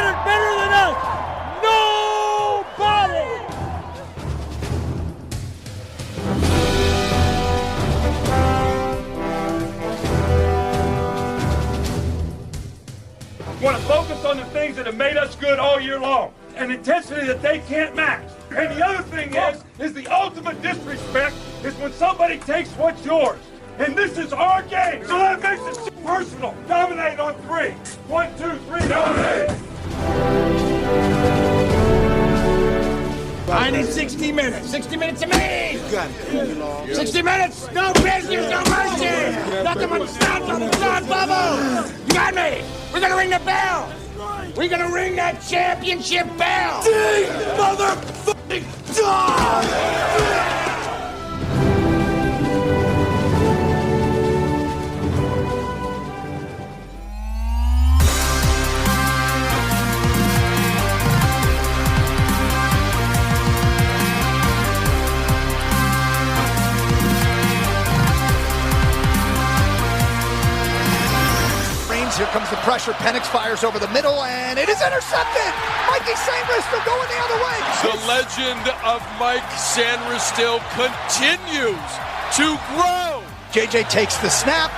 got it better than us. Nobody. Want to focus on the things that have made us good all year long, an intensity that they can't match. And the other thing is the ultimate disrespect is when somebody takes what's yours. And this is our game, so that makes it personal. Dominate on 3. 1, 2, 3, dominate. I need 60 minutes. 60 minutes to me. You got it. 60 minutes. No business, no mercy. Nothing but stop on the start bubble. You got me. We're going to ring the bell. We're going to ring that championship bell. Ding, motherfucking dog! Here comes the pressure. Penix fires over the middle, and it is intercepted. Mikey Sainristil going the other way. The legend of Mike Sainristil continues to grow. JJ takes the snap,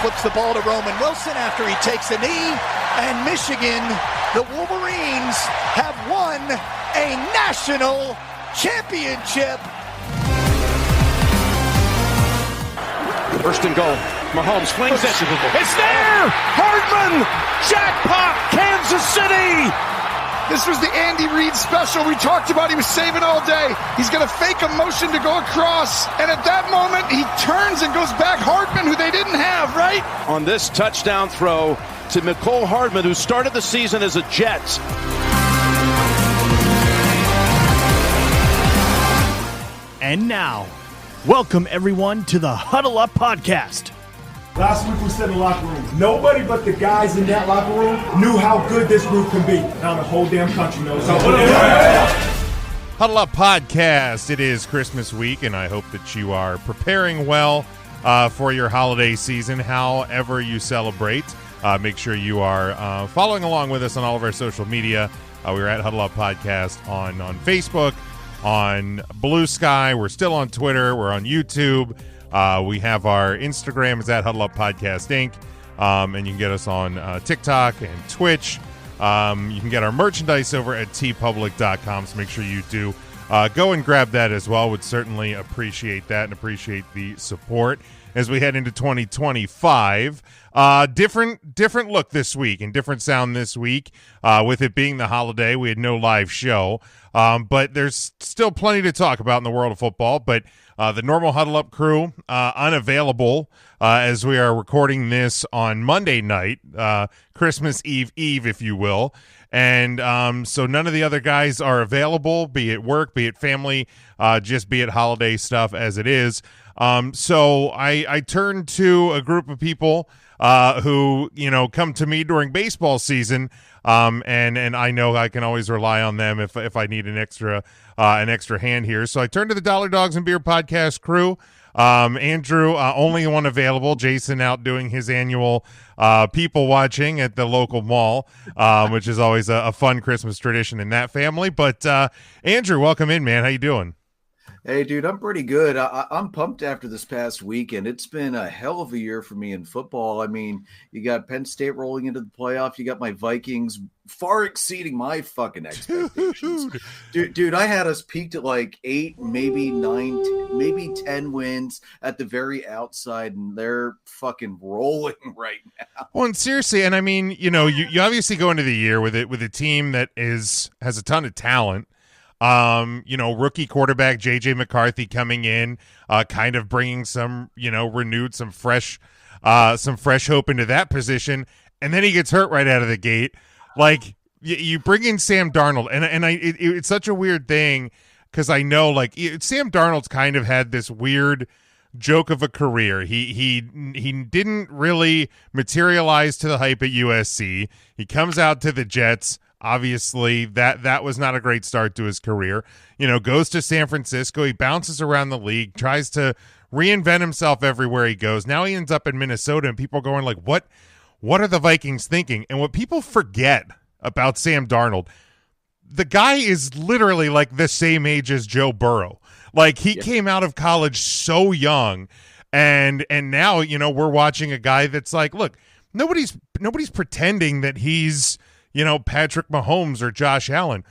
flips the ball to Roman Wilson after he takes a knee, and Michigan, the Wolverines, have won a national championship. First and goal. Mahomes flings it. It's there! Hardman! Jackpot! Kansas City! This was the Andy Reid special we talked about. He was saving all day. He's going to fake a motion to go across. And at that moment, he turns and goes back Hardman, who they didn't have, right? On this touchdown throw to Mecole Hardman, who started the season as a Jet. And now, welcome everyone to the Huddle Up Podcast. Last week we said in the locker room, nobody but the guys in that locker room knew how good this group can be. Now the whole damn country knows how good it is. Huddle Up Podcast. It is Christmas week, and I hope that you are preparing well for your holiday season, however you celebrate. Make sure you are following along with us on all of our social media. We're at Huddle Up Podcast on Facebook, on Blue Sky. We're still on Twitter. We're on YouTube. We have our Instagram is at Huddle Up Podcast Inc. And you can get us on TikTok and Twitch. You can get our merchandise over at tpublic.com. So make sure you do go and grab that as well. Would certainly appreciate that and appreciate the support as we head into 2025. Different look this week and different sound this week. With it being the holiday, we had no live show. But there's still plenty to talk about in the world of football. But the normal Huddle Up crew unavailable as we are recording this on Monday night, Christmas Eve, if you will. And so none of the other guys are available, be it work, be it family, just be it holiday stuff as it is. So I turned to a group of people who, come to me during baseball season. And I know I can always rely on them if I need an extra hand here. So I turned to the Dollar Dogs and Beer podcast crew. Andrew, only one available. Jason out doing his annual people watching at the local mall, which is always a fun Christmas tradition in that family. But Andrew, welcome in, man. How you doing? Hey, dude, I'm pretty good. I'm pumped after this past weekend. It's been a hell of a year for me in football. I mean, you got Penn State rolling into the playoff. You got my Vikings far exceeding my fucking expectations. Dude, I had us peaked at like 8, maybe 9, maybe 10 wins at the very outside, and they're fucking rolling right now. Well, and seriously, and I mean, you obviously go into the year with a team that has a ton of talent. Rookie quarterback JJ McCarthy coming in, kind of bringing some, renewed, some fresh hope into that position. And then he gets hurt right out of the gate. Like you bring in Sam Darnold and it's such a weird thing. Cause I know Sam Darnold's kind of had this weird joke of a career. He didn't really materialize to the hype at USC. He comes out to the Jets. Obviously, that was not a great start to his career. Goes to San Francisco. He bounces around the league, tries to reinvent himself everywhere he goes. Now he ends up in Minnesota, and people are going like, what are the Vikings thinking? And what people forget about Sam Darnold. The guy is literally like the same age as Joe Burrow. Like he came out of college so young, and now, you know, we're watching a guy that's like, look, nobody's pretending that he's, you know, Patrick Mahomes or Josh Allen.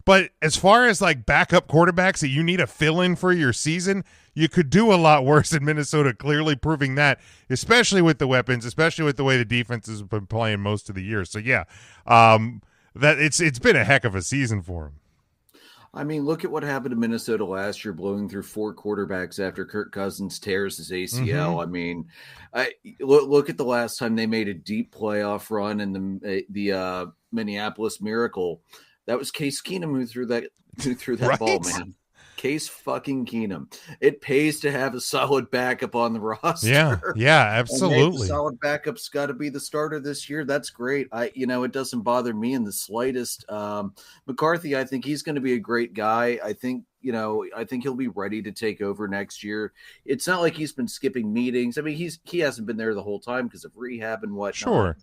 But as far as like backup quarterbacks that you need a fill-in for your season, you could do a lot worse in Minnesota, clearly proving that, especially with the weapons, especially with the way the defense has been playing most of the year. So yeah, that it's been a heck of a season for him. I mean, look at what happened to Minnesota last year, blowing through 4 quarterbacks after Kirk Cousins tears his ACL. I mean, look at the last time they made a deep playoff run in the Minneapolis Miracle. That was Case Keenum who threw that ball, man. Case fucking Keenum. It pays to have a solid backup on the roster. Yeah, absolutely. The solid backup's got to be the starter this year. That's great. It doesn't bother me in the slightest. McCarthy, I think he's going to be a great guy. I think he'll be ready to take over next year. It's not like he's been skipping meetings. I mean, he hasn't been there the whole time because of rehab and whatnot. Sure.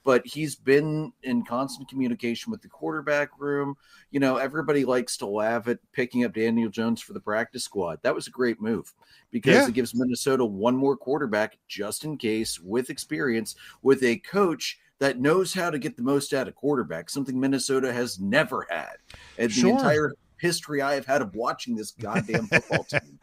But he's been in constant communication with the quarterback room. You know, everybody likes to laugh at picking up Daniel Jones for the practice squad. That was a great move because it gives Minnesota one more quarterback just in case, with experience, with a coach that knows how to get the most out of quarterback, something Minnesota has never had. And the entire history I have had of watching this goddamn football team.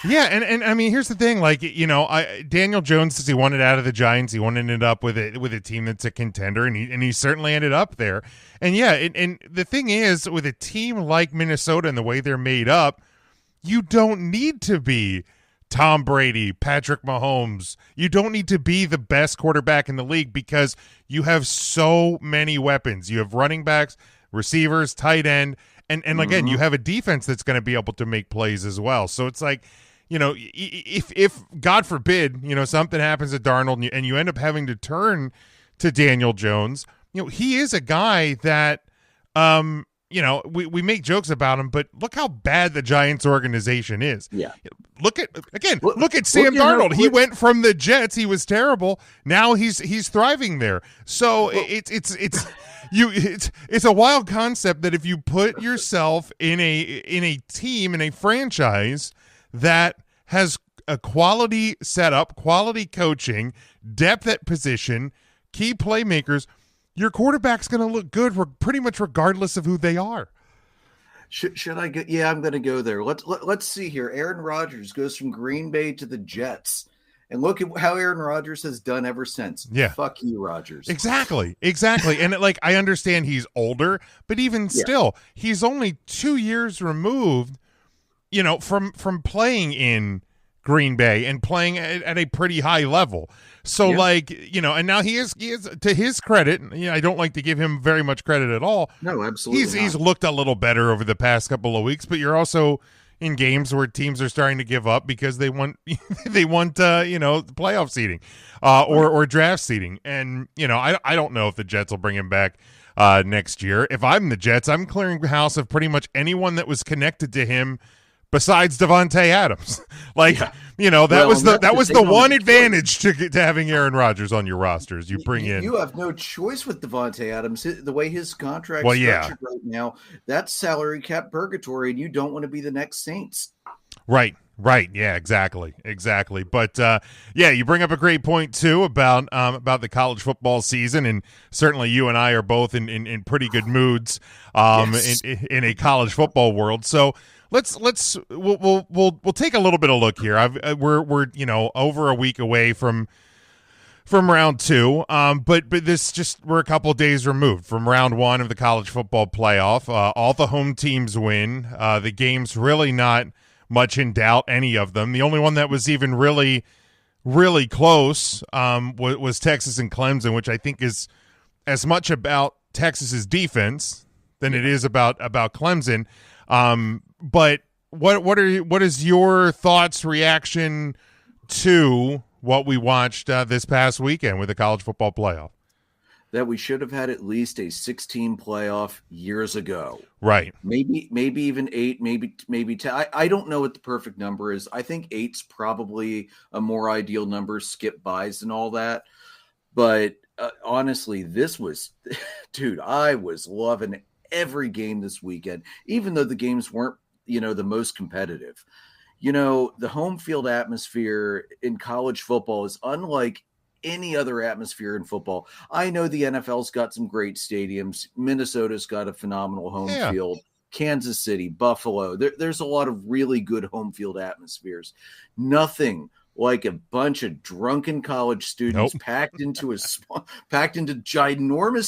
Yeah, and I mean, here's the thing, like, you know, Daniel Jones says he wanted out of the Giants, he wanted to end up with a team that's a contender, and he certainly ended up there. And yeah, and the thing is, with a team like Minnesota and the way they're made up, you don't need to be Tom Brady, Patrick Mahomes. You don't need to be the best quarterback in the league because you have so many weapons. You have running backs, receivers, tight end. And again, you have a defense that's going to be able to make plays as well. So it's like, you know, if God forbid, you know, something happens to Darnold and you end up having to turn to Daniel Jones, you know, he is a guy that, you know, we make jokes about him, but look how bad the Giants organization is. Yeah. Look at Sam Darnold. He went from the Jets. He was terrible. Now he's thriving there. So it's a wild concept that if you put yourself in a team, in a franchise that has a quality setup, quality coaching, depth at position, key playmakers, your quarterback's going to look good pretty much regardless of who they are. Should I go? Yeah, I'm going to go there. Let's see here. Aaron Rodgers goes from Green Bay to the Jets. And look at how Aaron Rodgers has done ever since. Yeah. Fuck you, Rodgers. Exactly. And I understand he's older, but even still, he's only 2 years removed, you know, from playing in Green Bay and playing at a pretty high level. So like, you know, and now he is to his credit, you know, I don't like to give him very much credit at all. No, absolutely. He's looked a little better over the past couple of weeks, but you're also in games where teams are starting to give up because they want you know, playoff seeding or draft seeding. And, you know, I don't know if the Jets will bring him back next year. If I'm the Jets, I'm clearing the house of pretty much anyone that was connected to him besides Devontae Adams. You know, that was the one advantage to having Aaron Rodgers on your rosters. You bring in. You have no choice with Devontae Adams. The way his contract is structured right now, that's salary cap purgatory, and you don't want to be the next Saints. Right. Yeah, exactly. But you bring up a great point too about the college football season, and certainly you and I are both in pretty good moods in a college football world. So we'll take a little bit of look here. We're you know, over a week away from round 2, but we're a couple of days removed from round 1 of the college football playoff. All the home teams win. The game's really not much in doubt, any of them. The only one that was even really, really close was Texas and Clemson, which I think is as much about Texas's defense than it is about Clemson. But what is your thoughts, reaction to what we watched this past weekend with the college football playoff? That we should have had at least a 16 playoff years ago. Right. Maybe even 8, maybe 10. I don't know what the perfect number is. I think 8's probably a more ideal number, skip buys and all that. But honestly, this was dude, I was loving every game this weekend, even though the games weren't, the most competitive. The home field atmosphere in college football is unlike any other atmosphere in football. I know the NFL's got some great stadiums. Minnesota's got a phenomenal home field. Kansas City, Buffalo. There's a lot of really good home field atmospheres. Nothing like a bunch of drunken college students packed into ginormous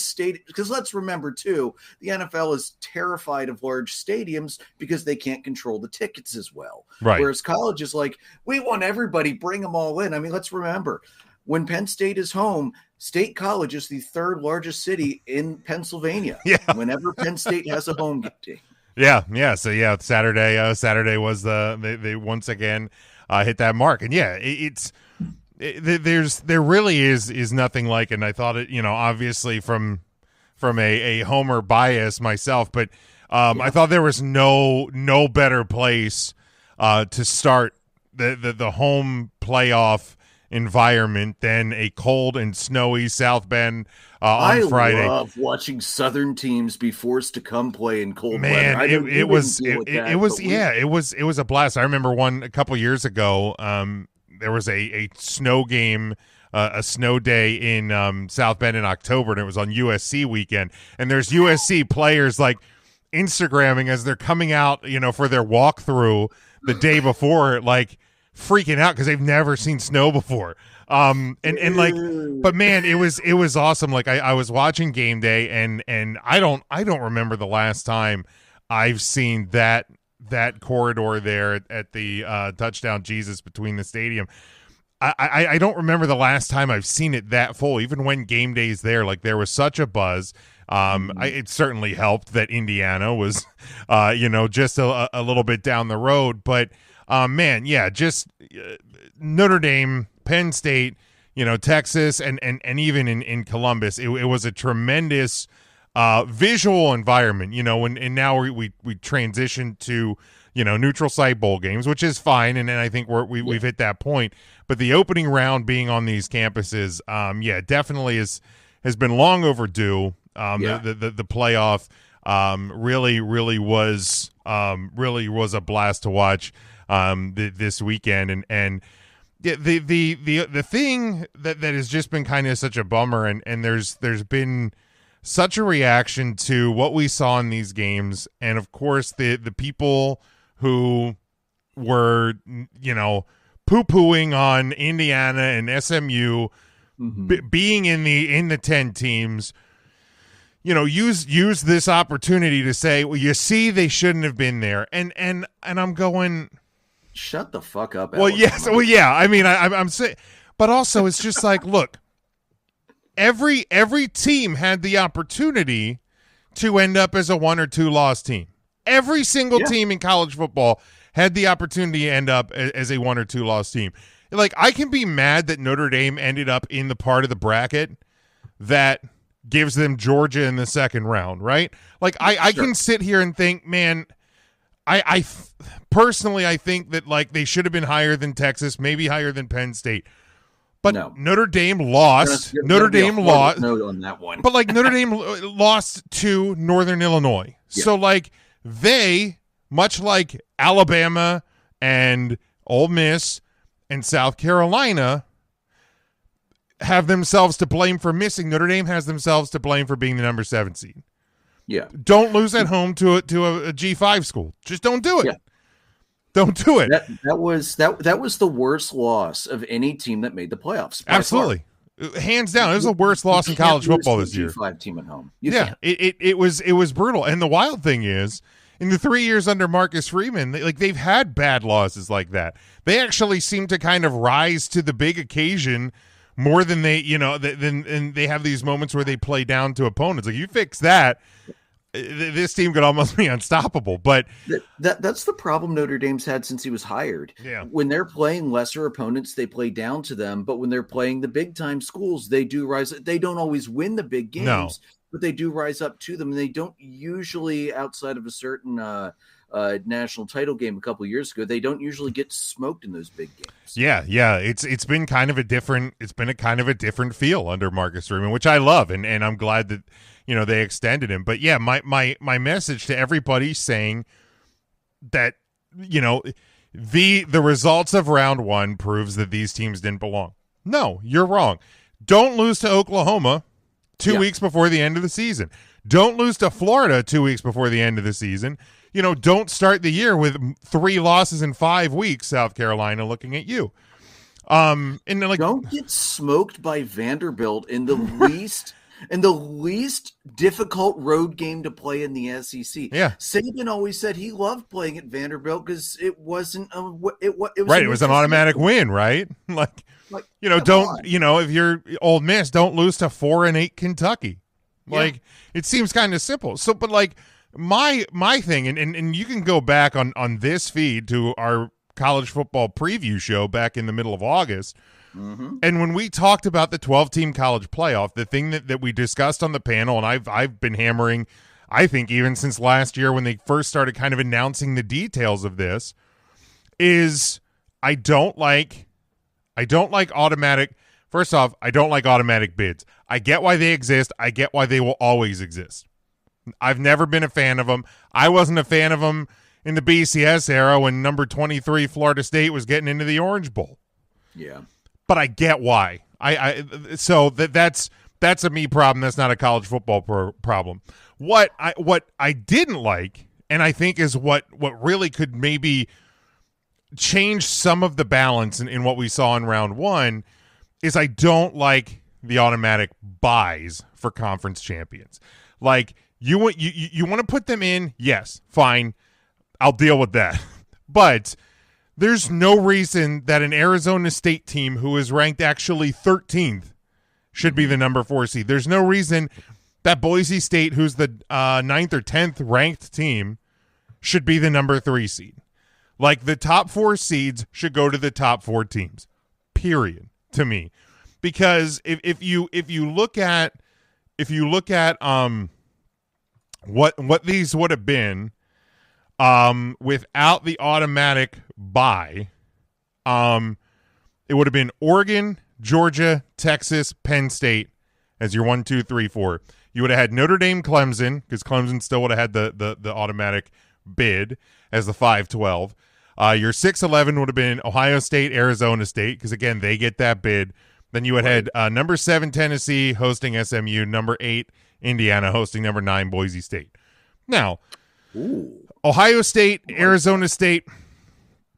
stadiums. Because let's remember too, the NFL is terrified of large stadiums because they can't control the tickets as well. Right. Whereas college is like, we want everybody, bring them all in. I mean, let's remember, when Penn State is home, State College is the third largest city in Pennsylvania. Yeah. Whenever Penn State has a home game. Yeah. So Saturday was they once again hit that mark, and there really is nothing like it. And I thought it, obviously from a homer bias myself, but I thought there was no better place to start the home playoff environment than a cold and snowy South Bend on Friday. I love watching Southern teams be forced to come play in cold weather. It was a blast. I remember a couple years ago. There was a snow game, a snow day in South Bend in October, and it was on USC weekend. And there's USC players like Instagramming as they're coming out, for their walkthrough the day before, like freaking out because they've never seen snow before. But man, it was awesome. Like I was watching game day, and I don't remember the last time I've seen that corridor there at the Touchdown Jesus between the stadium. I don't remember the last time I've seen it that full, even when game day's there. Like, there was such a buzz. It certainly helped that Indiana was, just a little bit down the road. But, man, yeah, just Notre Dame, Penn State, Texas, and even in Columbus, it was a tremendous visual environment, and now we transitioned to, neutral site bowl games, which is fine. And then I think we've hit that point. But the opening round being on these campuses, definitely has been long overdue. The playoff really was a blast to watch this weekend. And the thing that has just been kind of such a bummer, and there's been such a reaction to what we saw in these games, and of course the people who were poo-pooing on Indiana and SMU being in the 10 teams, use this opportunity to say, well, you see, they shouldn't have been there, and I'm going, shut the fuck up. Well, yes, well, yeah. I mean, I'm saying, but also it's just like, look, every team had the opportunity to end up as a 1 or 2 loss team. Every single team in college football had the opportunity to end up as a 1 or 2 loss team. Like, I can be mad that Notre Dame ended up in the part of the bracket that gives them Georgia in the second round, right? Like, I can sit here and think, man, I personally, I think that, like, they should have been higher than Texas, maybe higher than Penn State. But no. Notre Dame lost. Notre Dame lost. Note on that one. But, like, Notre Dame lost to Northern Illinois. Yeah. So, like, they, much like Alabama and Ole Miss and South Carolina, have themselves to blame for missing. Notre Dame has themselves to blame for being the number 7 seed. Yeah. Don't lose at home to a G5 school. Just don't do it. Yeah. Don't do it. That was the worst loss of any team that made the playoffs. Absolutely. Hands down. It was the worst loss in college football this year. G5 team at home. It was brutal. And the wild thing is, in the 3 years under Marcus Freeman, they've had bad losses like that. They actually seem to kind of rise to the big occasion more than they, than they have these moments where they play down to opponents. Like, you fix that, this team could almost be unstoppable. But that's the problem Notre Dame's had since he was hired. Yeah. When they're playing lesser opponents, they play down to them. But when they're playing the big time schools, they do rise. They don't always win the big games, but they do rise up to them. And they don't usually, outside of a certain national title game a couple years ago. They don't usually get smoked in those big games. Yeah. It's been kind of a different feel under Marcus Freeman, which I love, and I'm glad that they extended him. But yeah, my message to everybody saying that the results of round one proves that these teams didn't belong. No, you're wrong. Don't lose to Oklahoma 2 weeks before the end of the season. Don't lose to Florida 2 weeks before the end of the season. Don't start the year with 3 losses in 5 weeks, South Carolina, looking at you. Don't get smoked by Vanderbilt in the least difficult road game to play in the SEC. Yeah. Saban always said he loved playing at Vanderbilt because it was an automatic win, right? If you're Ole Miss, don't lose to 4-8 Kentucky. It seems kind of simple. So, but my thing, and you can go back on this feed to our college football preview show back in the middle of August. Mm-hmm. And when we talked about the 12-team college playoff, the thing that we discussed on the panel, and I've been hammering, I think even since last year when they first started kind of announcing the details of this, is I don't like automatic. First off, I don't like automatic bids. I get why they exist. I get why they will always exist. I've never been a fan of them. I wasn't a fan of them in the BCS era when number 23 Florida State was getting into the Orange Bowl. Yeah. But I get why. So that's a me problem. That's not a college football problem. What I didn't like, and I think is what really could maybe change some of the balance in what we saw in round one, is I don't like the automatic buys for conference champions. You want to put them in, yes, fine, I'll deal with that. But there's no reason that an Arizona State team who is ranked actually 13th should be the number 4 seed. There's no reason that Boise State, who's the 9th or 10th ranked team, should be the number 3 seed. The top 4 seeds should go to the top 4 teams, period, to me. Because if you look at what these would have been without the automatic bye, it would have been Oregon, Georgia, Texas, Penn State as your 1, 2, 3, 4. You would have had Notre Dame, Clemson, because Clemson still would have had the automatic bid as the 5-12. Your 6-11 would have been Ohio State, Arizona State, because again they get that bid. Then you would have had number 7 Tennessee hosting SMU, number 8 Indiana hosting number 9 Boise State. Now, Ohio State, Arizona State,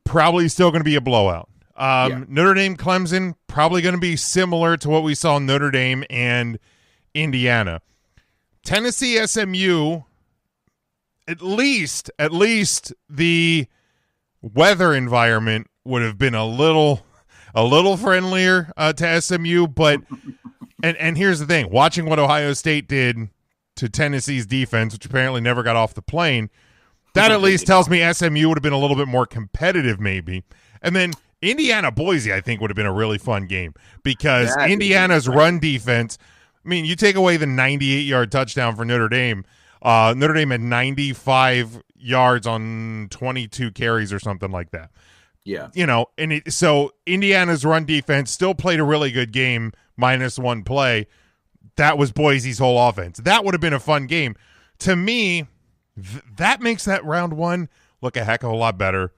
probably still going to be a blowout. Notre Dame, Clemson, probably going to be similar to what we saw in Notre Dame and Indiana. Tennessee, SMU, at least the weather environment would have been a little friendlier to SMU, but and here's the thing: watching what Ohio State did to Tennessee's defense, which apparently never got off the plane, that at least tells me SMU would have been a little bit more competitive, maybe. And then Indiana Boise, I think, would have been a really fun game because Indiana's run defense. I mean, you take away the 98-yard touchdown for Notre Dame. Notre Dame had 95 yards on 22 carries or something like that. Yeah. So Indiana's run defense still played a really good game, -1 play. That was Boise's whole offense. That would have been a fun game. To me, that makes that round one look a heck of a lot better.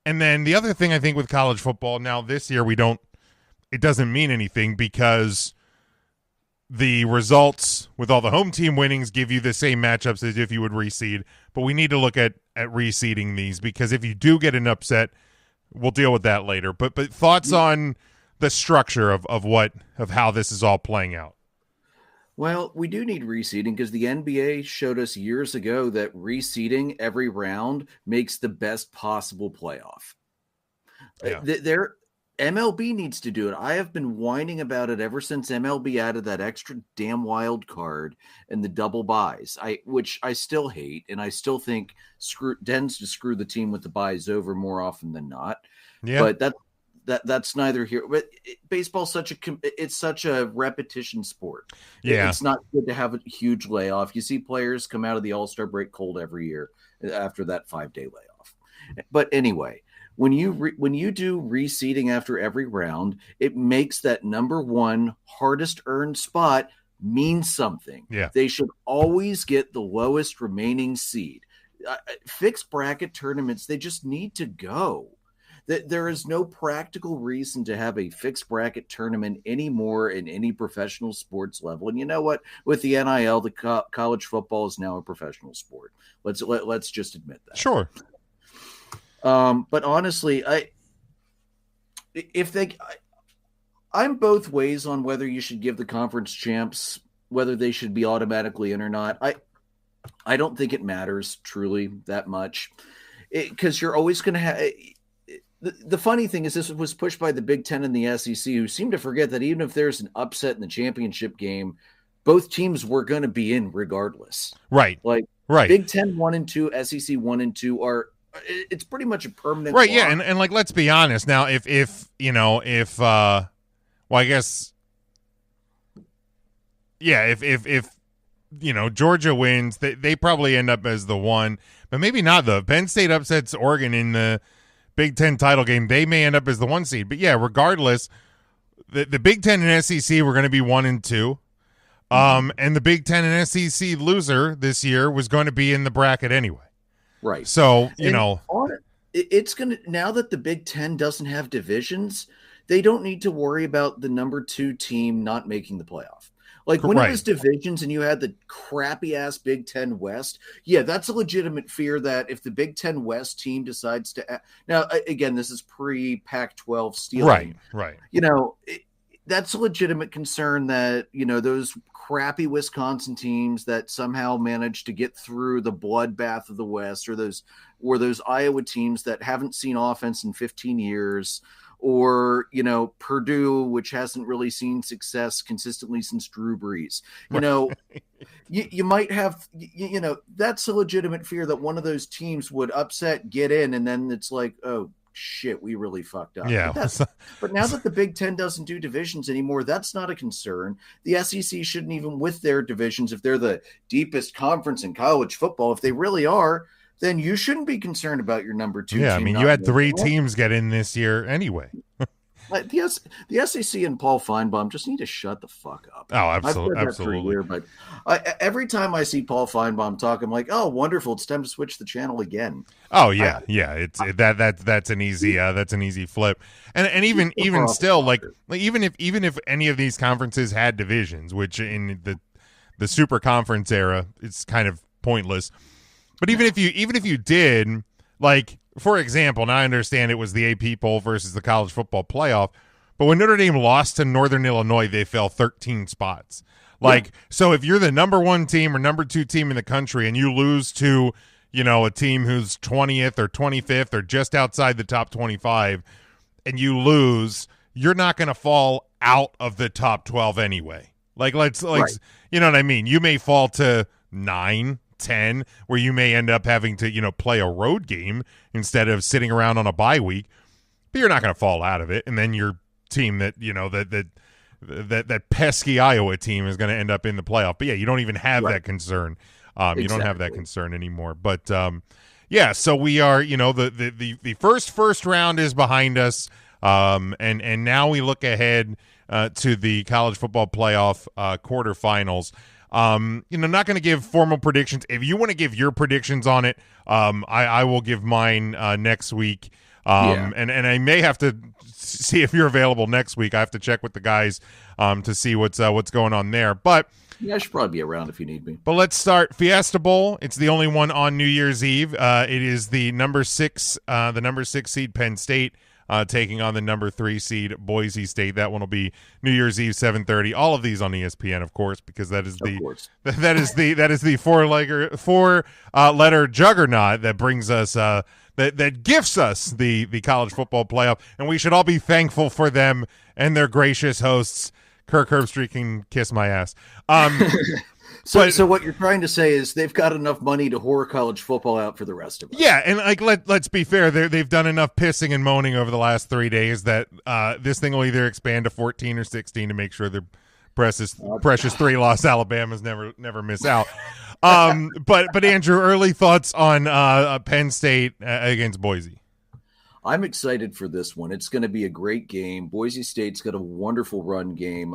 And then the other thing I think with college football, now this year it doesn't mean anything because the results with all the home team winnings give you the same matchups as if you would reseed. But we need to look at reseeding these because if you do get an upset, we'll deal with that later. But thoughts on the structure of how this is all playing out? Well, we do need reseeding because the NBA showed us years ago that reseeding every round makes the best possible playoff. Yeah. MLB needs to do it. I have been whining about it ever since MLB added that extra damn wild card and the double buys, which I still hate, and I still think tends to screw the team with the buys over more often than not. Yeah. But that's neither here. But baseball's such a repetition sport. Yeah, it's not good to have a huge layoff. You see players come out of the All-Star break cold every year after that 5-day layoff. But anyway, when you do reseeding after every round, it makes that number one hardest earned spot mean something. Yeah. They should always get the lowest remaining seed. Fixed bracket tournaments, they just need to go. There is no practical reason to have a fixed bracket tournament anymore in any professional sports level. And you know what? With the NIL, the college football is now a professional sport. Let's just admit that. Sure. But honestly, I'm both ways on whether you should give the conference champs, whether they should be automatically in or not. I don't think it matters truly that much, because you're always going to have. The funny thing is, this was pushed by the Big Ten and the SEC, who seem to forget that even if there's an upset in the championship game, both teams were going to be in regardless. Right. Right. Big Ten 1 and 2, SEC 1 and 2 are. It's pretty much a permanent. Right. block. Yeah. And like, let's be honest now. If I guess. Yeah. If Georgia wins, they probably end up as the one, but maybe not. The Penn State upsets Oregon in the Big Ten title game, they may end up as the 1 seed. But yeah, regardless, the Big Ten and SEC were going to be 1 and 2. And the Big Ten and SEC loser this year was going to be in the bracket anyway. Right. So, it's going to, now that the Big Ten doesn't have divisions, they don't need to worry about the number 2 team not making the playoff. Like when it was divisions and you had the crappy ass Big Ten West, yeah, that's a legitimate fear that if the Big Ten West team decides to now, again, this is pre Pac-12 stealing, right. That's a legitimate concern that, those crappy Wisconsin teams that somehow managed to get through the bloodbath of the West, or those Iowa teams that haven't seen offense in 15 years, or, Purdue, which hasn't really seen success consistently since Drew Brees. You might have, that's a legitimate fear that one of those teams would upset, get in, and then it's like, oh, shit, we really fucked up. Yeah. But now that the Big Ten doesn't do divisions anymore, that's not a concern. The SEC shouldn't even with their divisions, if they're the deepest conference in college football, if they really are, then you shouldn't be concerned about your number 2 Yeah, team. I mean, you had 3 teams get in this year anyway. The SEC and Paul Feinbaum just need to shut the fuck up. Oh, absolutely. I've said that for a year, but every time I see Paul Feinbaum talk, I'm like, oh, wonderful! It's time to switch the channel again. Oh yeah, that's an easy flip. And even still, like even if any of these conferences had divisions, which in the super conference era, it's kind of pointless. But even if you did, like, for example, now I understand it was the AP poll versus the college football playoff, but when Notre Dame lost to Northern Illinois, they fell 13 spots. So if you're the number 1 team or number 2 team in the country and you lose to, a team who's 20th or 25th or just outside the top 25, and you lose, you're not going to fall out of the top 12 anyway. You know what I mean? You may fall to 9, 10, where you may end up having to, play a road game instead of sitting around on a bye week, but you're not going to fall out of it. And then your team that, that pesky Iowa team is going to end up in the playoff. But yeah, you don't even have that concern. You don't have that concern anymore. But so we are, the first round is behind us. And now we look ahead to the college football playoff quarterfinals. Not going to give formal predictions. If you want to give your predictions on it, I will give mine next week. And I may have to see if you're available next week. I have to check with the guys to see what's going on there. But yeah, I should probably be around if you need me. But let's start Fiesta Bowl. It's the only one on New Year's Eve. It is the number 6 seed Penn State taking on the number 3 seed Boise State. That one will be New Year's Eve, 7:30. All of these on ESPN, of course, because that is the four letter juggernaut that brings us that gifts us the college football playoff, and we should all be thankful for them and their gracious hosts. Kirk Herbstreit can kiss my ass. So what you're trying to say is they've got enough money to whore college football out for the rest of us. Yeah, and let's be fair, they've done enough pissing and moaning over the last 3 days that this thing will either expand to 14 or 16 to make sure their precious 3-loss Alabamas never miss out. But Andrew, early thoughts on Penn State against Boise? I'm excited for this one. It's going to be a great game. Boise State's got a wonderful run game.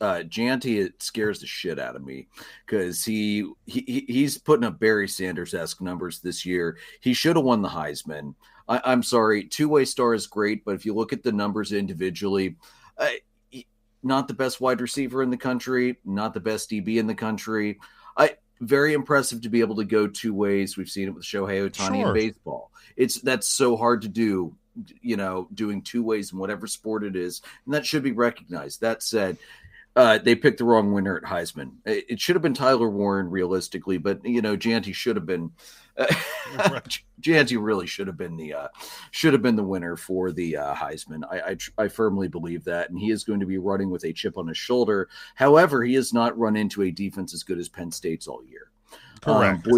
Janty, it scares the shit out of me because he's putting up Barry Sanders-esque numbers this year. He should have won the Heisman. I'm sorry, two-way star is great, but if you look at the numbers individually, not the best wide receiver in the country, not the best DB in the country. Very impressive to be able to go two ways. We've seen it with Shohei Ohtani in baseball. That's so hard to do, doing two ways in whatever sport it is, and that should be recognized. That said, they picked the wrong winner at Heisman. It should have been Tyler Warren, realistically, but Janty should have been. Janty really should have been the winner for the Heisman. I firmly believe that, and he is going to be running with a chip on his shoulder. However, he has not run into a defense as good as Penn State's all year. Correct.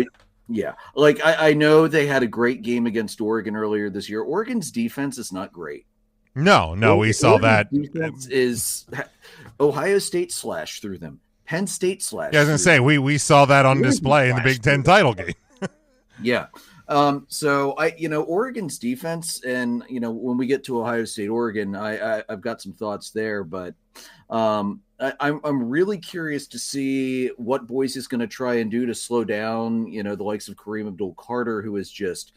Yeah, like I know they had a great game against Oregon earlier this year. Oregon's defense is not great. No, we saw that. Defense is Ohio State slashed through them. Penn State slashed. Yeah, I was going to say we saw that on display in the Big Ten title game. Yeah. So Oregon's defense, and when we get to Ohio State, Oregon, I've got some thoughts there, but I'm really curious to see what Boise is going to try and do to slow down, the likes of Kareem Abdul-Carter, who is just,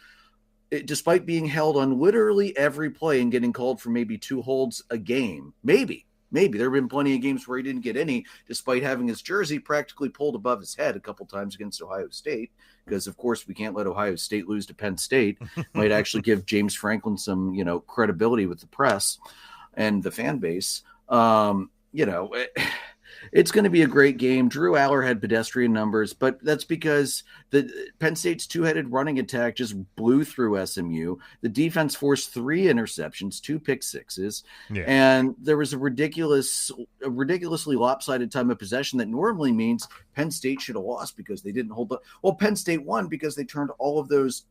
despite being held on literally every play and getting called for maybe 2 holds a game, maybe there have been plenty of games where he didn't get any, despite having his jersey practically pulled above his head a couple times against Ohio State, because of course we can't let Ohio State lose to Penn State. Might actually give James Franklin some, credibility with the press and the fan base. It's going to be a great game. Drew Aller had pedestrian numbers, but that's because the Penn State's two-headed running attack just blew through SMU. The defense forced 3 interceptions, 2 pick sixes, and there was a ridiculously lopsided time of possession that normally means Penn State should have lost because they didn't hold up. Well, Penn State won because they turned all of those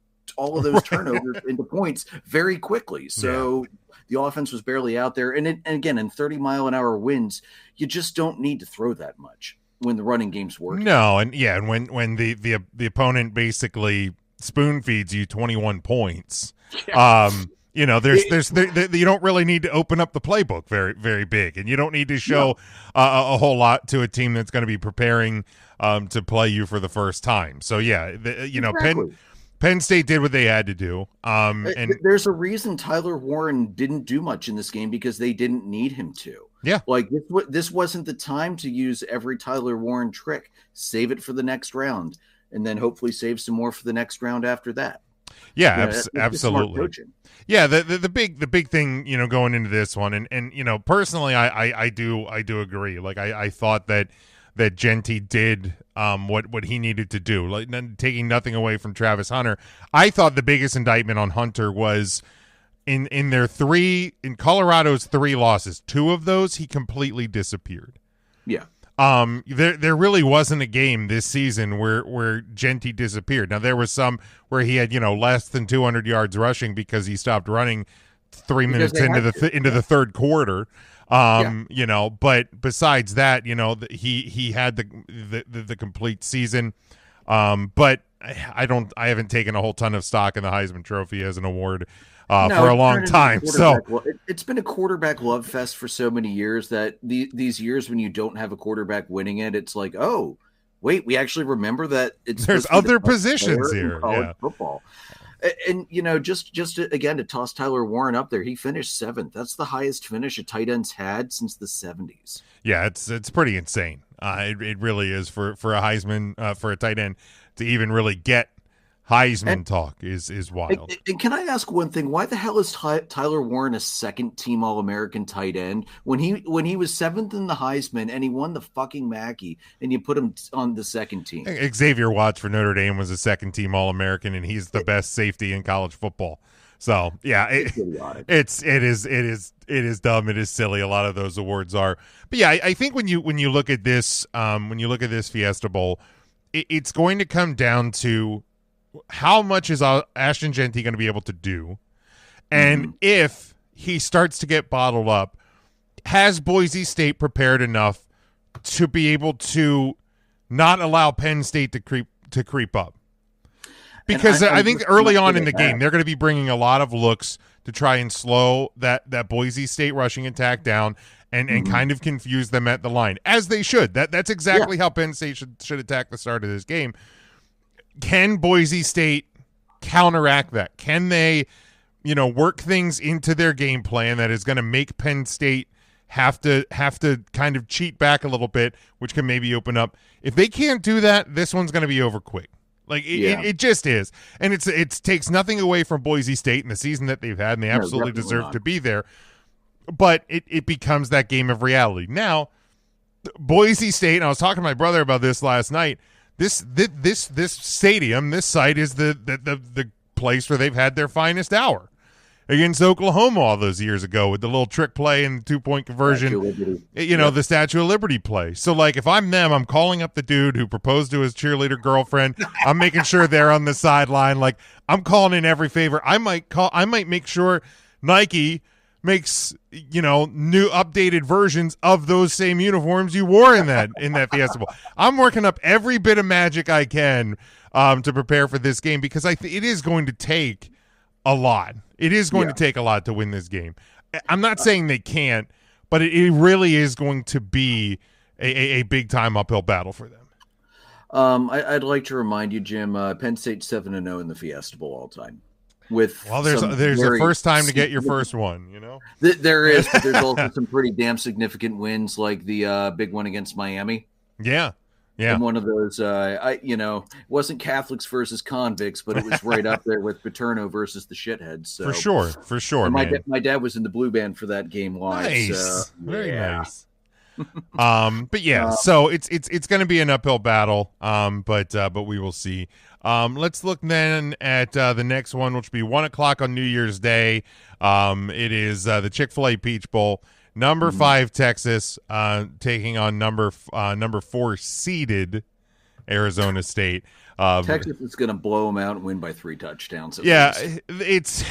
turnovers into points very quickly. So the offense was barely out there. And again, in 30-mile-an-hour winds, you just don't need to throw that much when the running game's working. No, and when the opponent basically spoon feeds you 21 points, you don't really need to open up the playbook very, very big, and you don't need to show a whole lot to a team that's going to be preparing to play you for the first time. So exactly. Penn State did what they had to do. And there's a reason Tyler Warren didn't do much in this game, because they didn't need him to. Yeah. Like this wasn't the time to use every Tyler Warren trick. Save it for the next round, and then hopefully save some more for the next round after that. Yeah, absolutely. Yeah, the big thing, going into this one, and personally, I do agree. Like I thought that Genty did what he needed to do, like taking nothing away from Travis Hunter. I thought the biggest indictment on Hunter was in Colorado's 3 losses, 2 of those he completely disappeared. Yeah. There really wasn't a game this season where Genty disappeared. Now there was some where he had less than 200 yards rushing because he stopped running 3 minutes into the third quarter. But besides that, he had the complete season. But I haven't taken a whole ton of stock in the Heisman Trophy as an award for a long time. So it's been a quarterback love fest for so many years that these years when you don't have a quarterback winning it, it's like, oh, wait, we actually remember that there's other positions here. College football. And, just again, to toss Tyler Warren up there, he finished 7th. That's the highest finish a tight end's had since the 70s. Yeah, it's pretty insane. It really is for a Heisman, for a tight end to even really get Heisman talk is wild. And can I ask one thing? Why the hell is Tyler Warren a second-team All-American tight end when he was 7th in the Heisman and he won the fucking Mackey, and you put him on the second team? Xavier Watts for Notre Dame was a second-team All-American, and he's the best safety in college football. So yeah, it is dumb. It is silly. A lot of those awards are, but yeah, I think when you look at this, Fiesta Bowl, it's going to come down to how much is Ashton Genty going to be able to do? And if he starts to get bottled up, has Boise State prepared enough to be able to not allow Penn State to creep up. Because I think early on in the game, they're going to be bringing a lot of looks to try and slow that Boise State rushing attack down and kind of confuse them at the line, as they should. That's exactly how Penn State should attack the start of this game. Can Boise State counteract that? Can they, work things into their game plan that is going to make Penn State have to kind of cheat back a little bit, which can maybe open up. If they can't do that, this one's going to be over quick. Like it just is, and it takes nothing away from Boise State and the season that they've had, and they absolutely deserve to be there. But it becomes that game of reality. Now, Boise State, and I was talking to my brother about this last night. This stadium, this site is the place where they've had their finest hour against Oklahoma all those years ago with the little trick play and 2-point conversion, the Statue of Liberty play. So, like, if I'm them, I'm calling up the dude who proposed to his cheerleader girlfriend. I'm making sure they're on the sideline. Like, I'm calling in every favor. I might make sure Nike makes, new updated versions of those same uniforms you wore in that Fiesta Bowl. I'm working up every bit of magic I can to prepare for this game, because it is going to take a lot. It is going to take a lot to win this game. I'm not saying they can't, but it really is going to be a big-time uphill battle for them. I'd like to remind you, Jim, Penn State 7-0 in the Fiesta Bowl all time. There's a first time to get your first one, There is, but there's also some pretty damn significant wins, like the big one against Miami. Yeah. And one of those, it wasn't Catholics versus convicts, but it was right up there with Paterno versus the shitheads. So. For sure. My dad was in the blue band for that game live. Nice, very nice. But yeah, so it's going to be an uphill battle. But we will see. Let's look then at the next one, which will be 1:00 on New Year's Day. It is the Chick-fil-A Peach Bowl. Number 5 Texas taking on number 4 seeded Arizona State. Texas is going to blow them out and win by 3 touchdowns. It's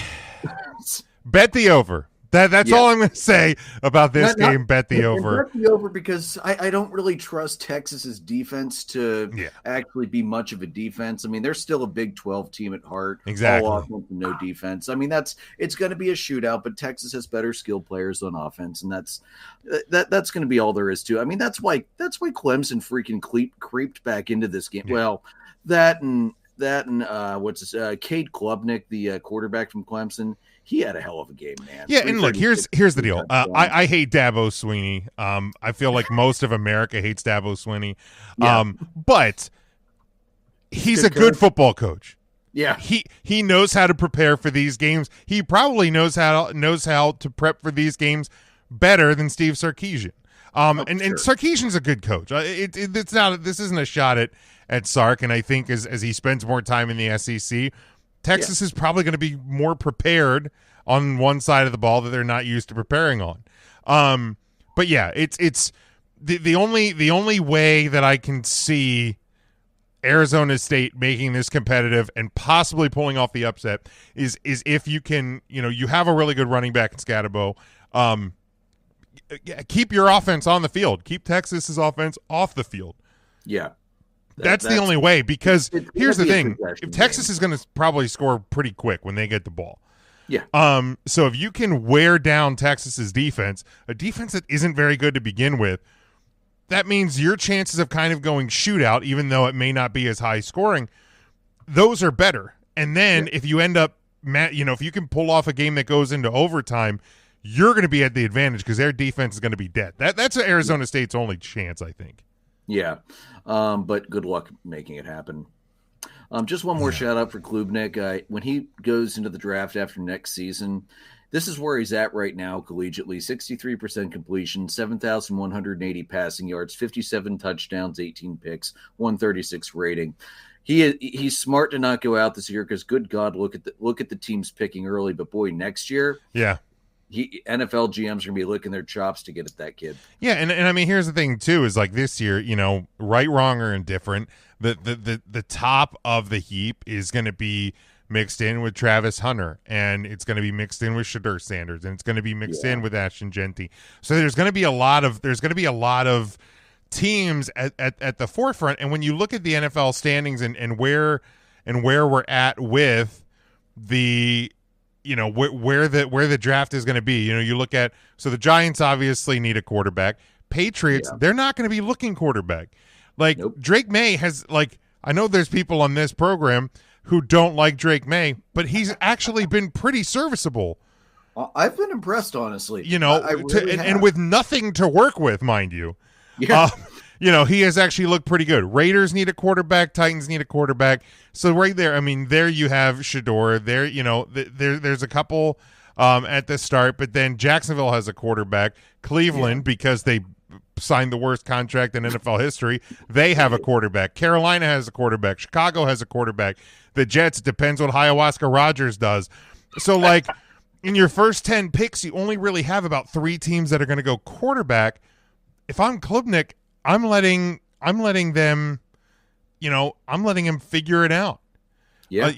bet the over. That's all I'm going to say about this game. Bet the over. Bet the over, because I don't really trust Texas's defense to actually be much of a defense. I mean, they're still a Big 12 team at heart. Exactly. All offense and no defense. I mean, it's going to be a shootout, but Texas has better skill players on offense, and that's going to be all there is to it. I mean, that's why Clemson freaking creeped back into this game. Yeah. Well, that and Cade Klubnik, the quarterback from Clemson. He had a hell of a game, man. Yeah, and look, here's the deal. I hate Dabo Swinney. I feel like most of America hates Dabo Swinney. But he's a good football coach. Yeah. He knows how to prepare for these games. He probably knows how to prep for these games better than Steve Sarkisian. And Sarkisian's a good coach. This isn't a shot at Sark, and I think as he spends more time in the SEC, Texas is probably going to be more prepared on one side of the ball that they're not used to preparing on. But yeah, it's the only way that I can see Arizona State making this competitive and possibly pulling off the upset is if you can, you have a really good running back in Scatterbo. Keep your offense on the field. Keep Texas's offense off the field. Yeah. That's the only way, because here's the thing. If Texas is going to probably score pretty quick when they get the ball. Yeah. So if you can wear down Texas's defense, a defense that isn't very good to begin with, that means your chances of kind of going shootout, even though it may not be as high scoring, those are better. And then if you end up, if you can pull off a game that goes into overtime, you're going to be at the advantage because their defense is going to be dead. That's Arizona State's only chance, I think. Yeah, but good luck making it happen. Just one more shout out for Klubnik. When he goes into the draft after next season, this is where he's at right now collegiately. 63% completion, 7,180 passing yards, 57 touchdowns, 18 picks, 136 rating. He's smart to not go out this year because, good God, look at the teams picking early. But boy, next year, NFL GMs are going to be licking their chops to get at that kid. Yeah, and I mean, here's the thing too: is like this year, right, wrong, or indifferent, the top of the heap is going to be mixed in with Travis Hunter, and it's going to be mixed in with Shedeur Sanders, and it's going to be mixed in with Ashton Genty. So there's going to be a lot of teams at the forefront. And when you look at the NFL standings and where we're at with the, where the draft is going to be, you look at, so the Giants obviously need a quarterback. Patriots, they're not going to be looking quarterback. Nope. Drake May has, I know there's people on this program who don't like Drake May, but he's actually been pretty serviceable. I've been impressed, honestly. And with nothing to work with, mind you. Yeah. He has actually looked pretty good. Raiders need a quarterback. Titans need a quarterback. So right there, there you have Shador. There, there's a couple at the start, but then Jacksonville has a quarterback. Cleveland, because they signed the worst contract in NFL history, they have a quarterback. Carolina has a quarterback. Chicago has a quarterback. The Jets, depends what Ayahuasca Rodgers does. So, in your first 10 picks, you only really have about 3 teams that are going to go quarterback. If I'm Klubnik, I'm letting them, I'm letting him figure it out. Yeah.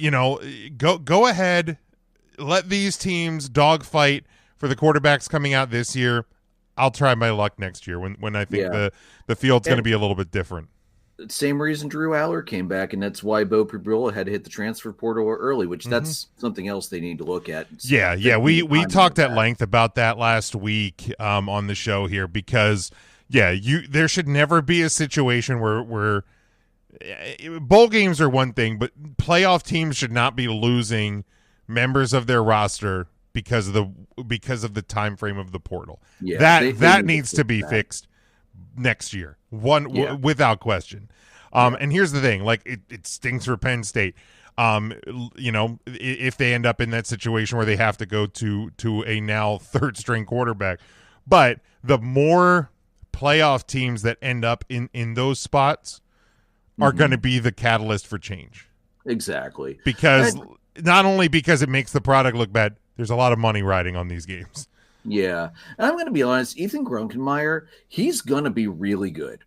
Go ahead, let these teams dogfight for the quarterbacks coming out this year. I'll try my luck next year when I think the field's going to be a little bit different. Same reason Drew Aller came back, and that's why Bo Pribula had to hit the transfer portal early, which that's something else they need to look at. Yeah. We talked at length about that last week on the show here because, there should never be a situation where bowl games are one thing, but playoff teams should not be losing members of their roster because of the time frame of the portal. Yeah, that needs to be fixed next year, without question. And here's the thing, it stings for Penn State. If they end up in that situation where they have to go to a now third string quarterback, but the more playoff teams that end up in those spots are going to be the catalyst for change. Exactly. Because not only because it makes the product look bad, there's a lot of money riding on these games. Yeah. And I'm going to be honest, Ethan Grunkenmeyer, he's going to be really good.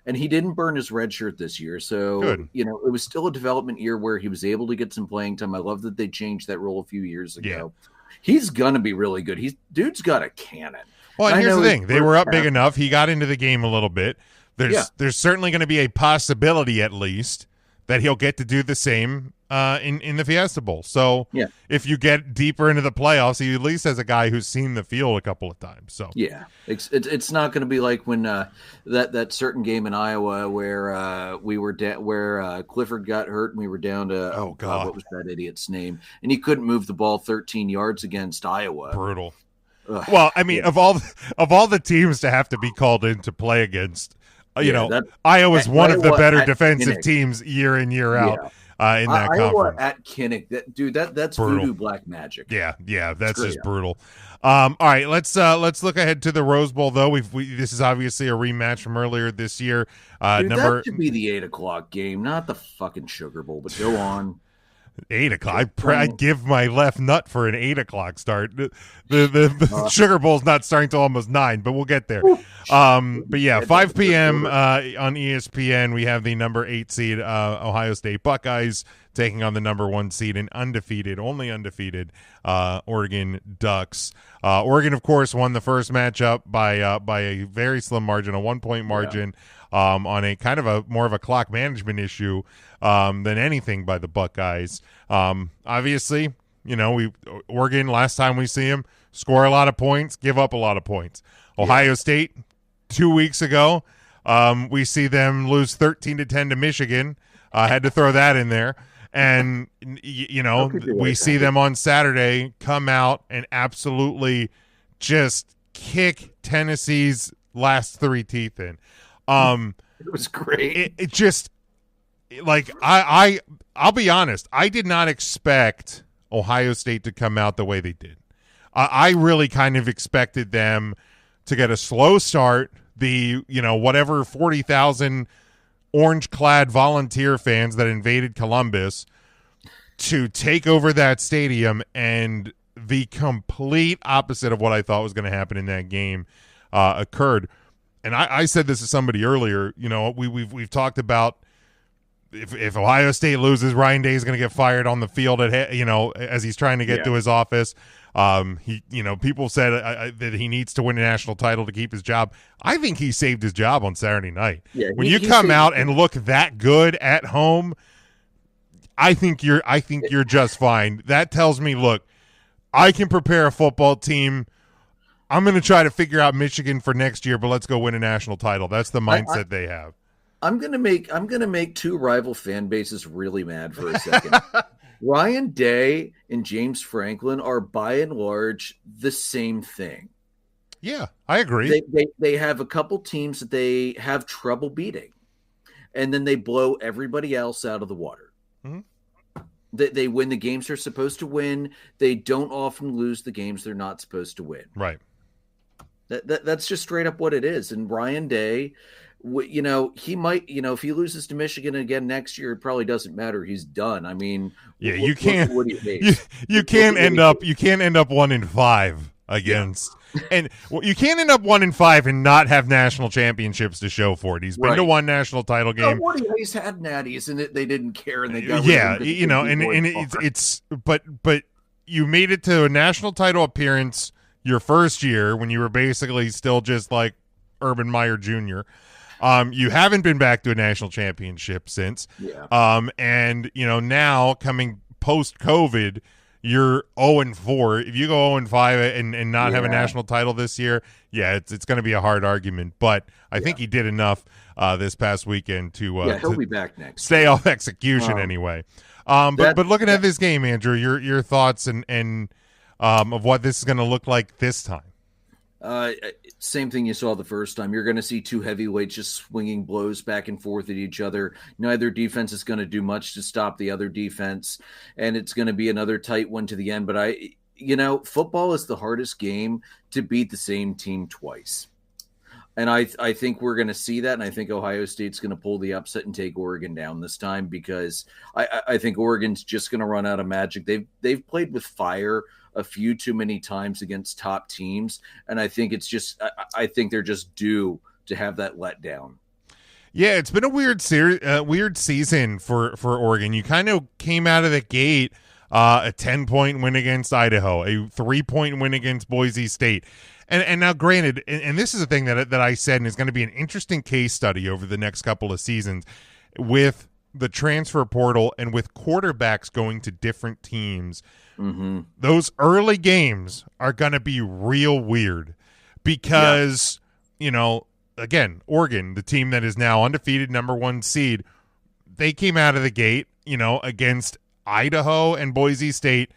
And he didn't burn his red shirt this year. So, good. It was still a development year where he was able to get some playing time. I love that they changed that rule a few years ago. Yeah. He's going to be really good. Dude's got a cannon. Well, and here's the thing. They were up big enough. He got into the game a little bit. There's certainly going to be a possibility, at least, that he'll get to do the same in the Fiesta Bowl. So if you get deeper into the playoffs, he at least has a guy who's seen the field a couple of times. So it's not going to be like when that certain game in Iowa where where Clifford got hurt and we were down to what was that idiot's name, and he couldn't move the ball 13 yards against Iowa. Brutal. Ugh. Well, of all the teams to have to be called in to play against, Iowa's one of the better defensive teams year in, year out in that Iowa conference. At Kinnick, that's brutal. voodoo black magic. Yeah, that's just brutal. All right, let's look ahead to the Rose Bowl, though. This is obviously a rematch from earlier this year. That should be the 8:00 game, not the fucking Sugar Bowl. But go on. 8:00. I'd give my left nut for an 8:00 start. The Sugar Bowl's not starting till almost 9, but we'll get there. But 5 p.m. On ESPN, we have the number 8 seed Ohio State Buckeyes taking on the number 1 seed and only undefeated Oregon Ducks. Oregon, of course, won the first matchup by a very slim margin, a 1-point margin. On a kind of more of a clock management issue than anything by the Buckeyes. Obviously, Oregon, last time we see them, score a lot of points, give up a lot of points. Ohio State, 2 weeks ago, we see them lose 13-10 to Michigan. Had to throw that in there. And, we see them on Saturday come out and absolutely just kick Tennessee's last 3 teeth in. It was great. It just I'll be honest. I did not expect Ohio State to come out the way they did. I really kind of expected them to get a slow start. Whatever 40,000 orange-clad volunteer fans that invaded Columbus to take over that stadium, and the complete opposite of what I thought was going to happen in that game occurred. And I said this to somebody earlier. We've talked about if Ohio State loses, Ryan Day is going to get fired on the field as he's trying to get to his office. People said that he needs to win a national title to keep his job. I think he saved his job on Saturday night. Yeah, when you come out and look that good at home, I think you're just fine. That tells me, look, I can prepare a football team. I'm going to try to figure out Michigan for next year, but let's go win a national title. That's the mindset they have. I'm gonna make two rival fan bases really mad for a second. Ryan Day and James Franklin are by and large the same thing. Yeah, I agree. They have a couple teams that they have trouble beating, and then they blow everybody else out of the water. Mm-hmm. They win the games they're supposed to win. They don't often lose the games they're not supposed to win. Right. That's just straight up what it is. And Ryan Day, he might, if he loses to Michigan again next year, it probably doesn't matter. He's done. I mean, you can't. What do you can't end up 1-5 against. Yeah. And you can't end up 1-5 and not have national championships to show for it. He's been to one national title game. Woody Hayes had natties, and they didn't care, and they got but you made it to a national title appearance your first year when you were basically still just like Urban Meyer Jr. You haven't been back to a national championship since. Yeah. And now coming post COVID, you're 0-4. If you go 0-5 and not have a national title this year, it's going to be a hard argument. But I think he did enough this past weekend to he'll be back next. Stay off execution anyway. But looking at this game, Andrew, your thoughts and of what this is going to look like this time. Same thing you saw the first time. You're going to see two heavyweights just swinging blows back and forth at each other. Neither defense is going to do much to stop the other defense, and it's going to be another tight one to the end. But football is the hardest game to beat the same team twice. And I think we're going to see that, and I think Ohio State's going to pull the upset and take Oregon down this time because I think Oregon's just going to run out of magic. They've played with fire a few too many times against top teams, and I think I think they're just due to have that letdown. Yeah, it's been a weird season for Oregon. You kind of came out of the gate a 10-point win against Idaho, a 3-point win against Boise State. And now, granted, and this is a thing that I said, and is going to be an interesting case study over the next couple of seasons with the transfer portal and with quarterbacks going to different teams. Mm-hmm. Those early games are going to be real weird because, again, Oregon, the team that is now undefeated, number 1 seed, they came out of the gate, against Idaho and Boise State,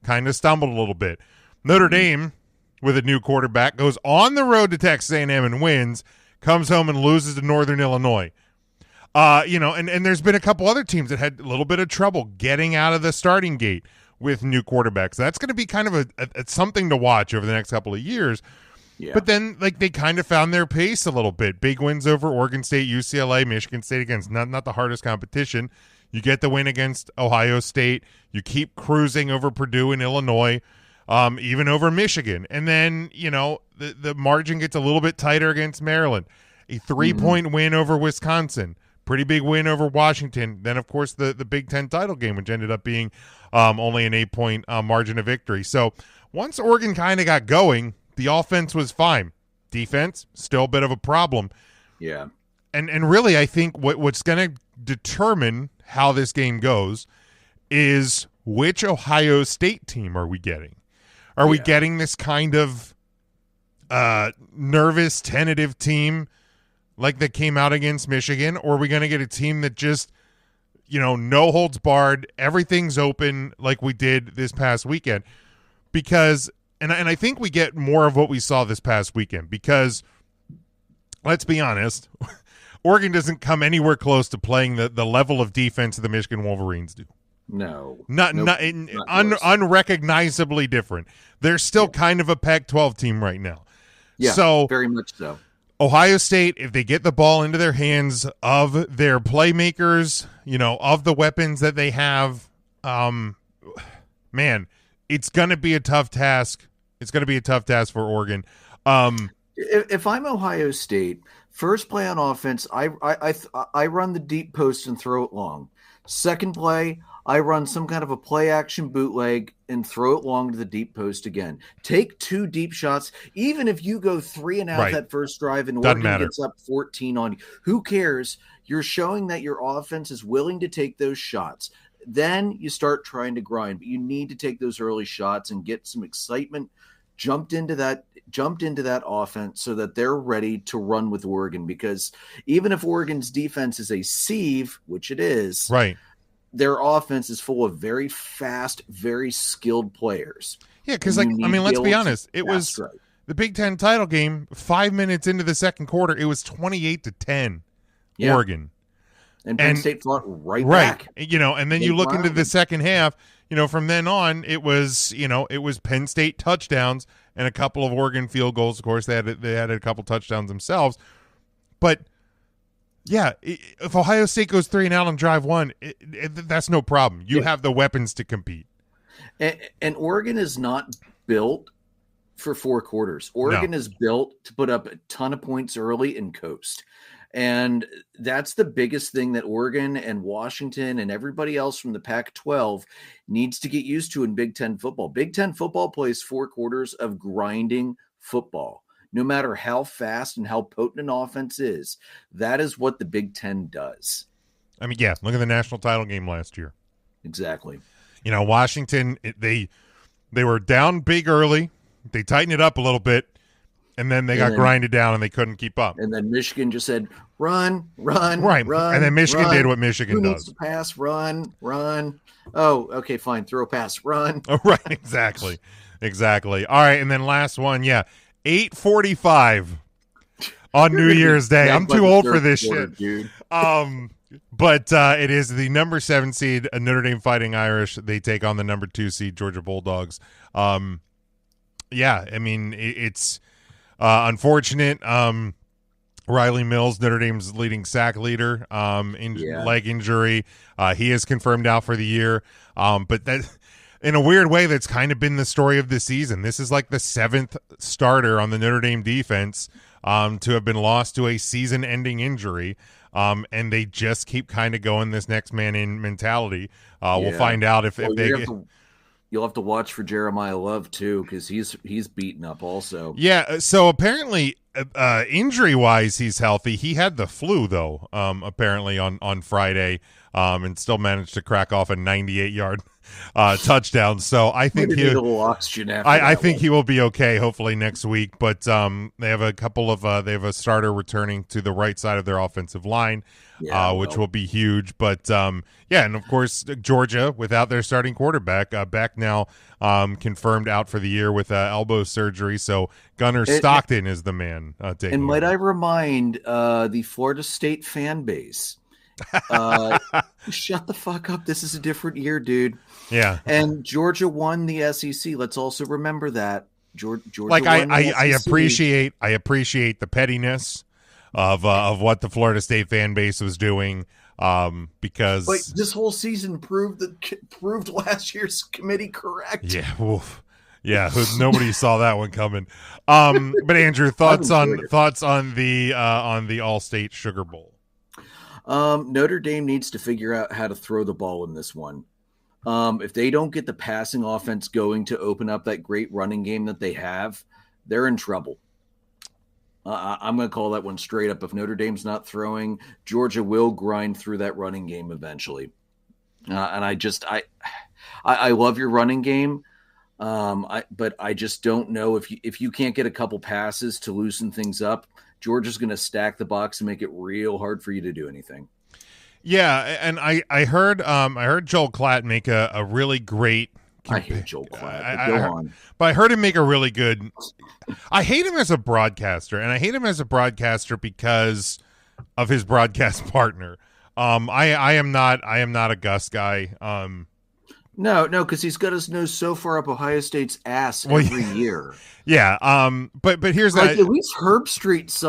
kind of stumbled a little bit. Notre Dame, with a new quarterback, goes on the road to Texas A&M and wins, comes home and loses to Northern Illinois. And there's been a couple other teams that had a little bit of trouble getting out of the starting gate with new quarterbacks. That's going to be kind of a something to watch over the next couple of years. Yeah. But then, they kind of found their pace a little bit. Big wins over Oregon State, UCLA, Michigan State against not the hardest competition. You get the win against Ohio State. You keep cruising over Purdue and Illinois, even over Michigan. And then, the margin gets a little bit tighter against Maryland. A 3-point win over Wisconsin. Pretty big win over Washington. Then, of course, the Big Ten title game, which ended up being only an 8-point margin of victory. So once Oregon kind of got going, the offense was fine. Defense, still a bit of a problem. Yeah. And really, I think what's going to determine how this game goes is which Ohio State team are we getting? Are we getting this kind of nervous, tentative team like that came out against Michigan, or are we going to get a team that just, no holds barred, everything's open like we did this past weekend? Because, and I think we get more of what we saw this past weekend because, let's be honest, Oregon doesn't come anywhere close to playing the level of defense the Michigan Wolverines do. No. Unrecognizably different. They're still kind of a Pac-12 team right now. Yeah, so very much so. Ohio State, if they get the ball into their hands of their playmakers, of the weapons that they have, man, it's going to be a tough task. It's going to be a tough task for Oregon. If I'm Ohio State, First play on offense, I run the deep post and throw it long. Second play, I run some kind of a play action bootleg and throw it long to the deep post again. Take 2 deep shots, even if you go 3 and out that first drive and Oregon gets up 14 on you. Who cares? You're showing that your offense is willing to take those shots. Then you start trying to grind, but you need to take those early shots and get some excitement jumped into that offense so that they're ready to run with Oregon, because even if Oregon's defense is a sieve, which it is, right, their offense is full of very fast, very skilled players. Yeah, because let's be honest. It was the Big Ten title game. 5 minutes into the second quarter, it was 28-10, Oregon, and Penn State fought right back. And then you look into the second half. From then on, it was Penn State touchdowns and a couple of Oregon field goals. Of course, they had a couple touchdowns themselves, but. Yeah, if Ohio State goes 3 and out on drive 1, that's no problem. You have the weapons to compete. And Oregon is not built for 4 quarters. Oregon is built to put up a ton of points early and coast. And that's the biggest thing that Oregon and Washington and everybody else from the Pac-12 needs to get used to in Big Ten football. Big Ten football plays 4 quarters of grinding football. No matter how fast and how potent an offense is, that is what the Big Ten does. Look at the national title game last year. Exactly. Washington, they were down big early. They tightened it up a little bit, and then they got grinded down, and they couldn't keep up. And then Michigan just said, run, run, right. run. And then Michigan run. did what Michigan Who does. Needs to pass, run. Oh, okay, fine. Throw a pass, run. Oh, right, exactly. All right, and then last one, 8:45 on New Year's Day. I'm too old for this shit, dude. But it is the number 7 seed Notre Dame Fighting Irish. They take on the number 2 seed Georgia Bulldogs. It's unfortunate. Riley Mills, Notre Dame's leading sack leader, leg injury. He is confirmed out for the year. But that. In a weird way, that's kind of been the story of the season. This is like the 7th starter on the Notre Dame defense to have been lost to a season-ending injury, and they just keep kind of going this next man in mentality. We'll find out if they. You'll have to watch for Jeremiah Love too, because he's beaten up also. Yeah, so apparently, injury-wise, he's healthy. He had the flu though, apparently on Friday, and still managed to crack off a 98-yard. Touchdown. So I think he will be okay. Hopefully next week. But they have a couple of they have a starter returning to the right side of their offensive line, which will be huge. But and of course Georgia without their starting quarterback, back now, confirmed out for the year with elbow surgery. So Gunnar Stockton is the man. Taking and might over. I remind the Florida State fan base. Shut the fuck up. This is a different year, dude. Yeah. And Georgia won the SEC. Let's also remember that. Georgia like won I SEC. appreciate the pettiness of what the Florida State fan base was doing, because this whole season proved last year's committee correct. Yeah. Oof. Yeah, nobody saw that one coming. But Andrew, thoughts on the All-State Sugar Bowl? Notre Dame needs to figure out how to throw the ball in this one. If they don't get the passing offense going to open up that great running game that they have, they're in trouble. I'm going to call that one straight up. If Notre Dame's not throwing, Georgia will grind through that running game eventually. And I love your running game. But I just don't know if you can't get a couple passes to loosen things up, Georgia's going to stack the box and make it real hard for you to do anything. Yeah, and I heard Joel Klatt make a really great. I hate Joel Klatt. Go on. But I heard him make a really good. I hate him as a broadcaster, and I hate him as a broadcaster because of his broadcast partner. I am not a Gus guy. No, because he's got his nose so far up Ohio State's ass every year. Yeah, but here's like, at least Herb Street's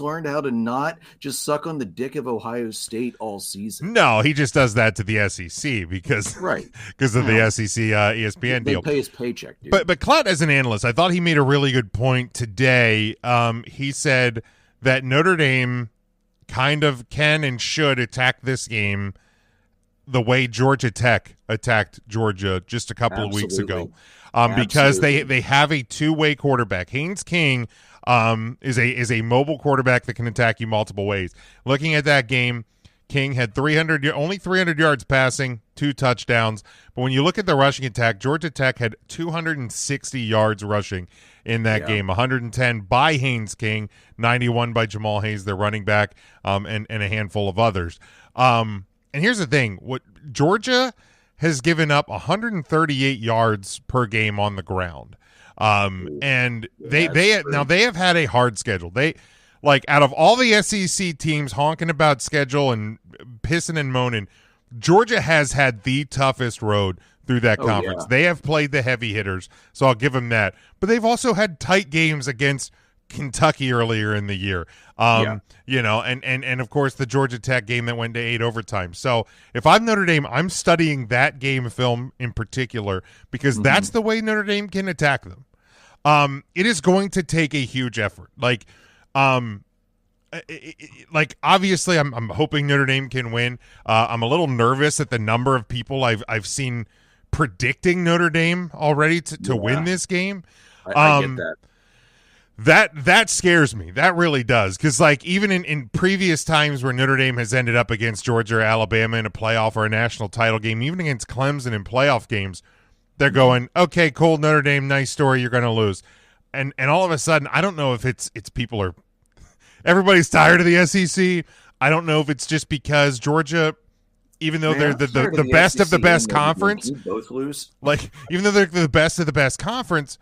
learned how to not just suck on the dick of Ohio State all season. No, he just does that to the SEC because of the SEC ESPN deal. They pay his paycheck, dude. But Klatt as an analyst, I thought he made a really good point today. He said that Notre Dame kind of can and should attack this game the way Georgia Tech attacked Georgia just a couple of weeks ago, because they have a two-way quarterback. Haynes King is a mobile quarterback that can attack you multiple ways. Looking at that game, King had only 300 yards passing, 2 touchdowns. But when you look at the rushing attack, Georgia Tech had 260 yards rushing in that game, 110 by Haynes King, 91 by Jamal Hayes, their running back, and a handful of others. And here's the thing: what Georgia has given up 138 yards per game on the ground, and they have had a hard schedule. They out of all the SEC teams honking about schedule and pissing and moaning, Georgia has had the toughest road through that conference. They have played the heavy hitters, so I'll give them that. But they've also had tight games against Kentucky earlier in the year. And of course the Georgia Tech game that went to 8 overtime. So if I'm Notre Dame, I'm studying that game film in particular because that's the way Notre Dame can attack them. It is going to take a huge effort. Obviously I'm hoping Notre Dame can win. I'm a little nervous at the number of people I've seen predicting Notre Dame already to win this game. I get that. That scares me. That really does. Because, even in previous times where Notre Dame has ended up against Georgia or Alabama in a playoff or a national title game, even against Clemson in playoff games, they're going, okay, cool, Notre Dame, nice story, you're going to lose. And all of a sudden, I don't know if it's people are – everybody's tired of the SEC. I don't know if it's just because Georgia – even though they're the best of the best conference, both lose. Even though they're the best of the best conference,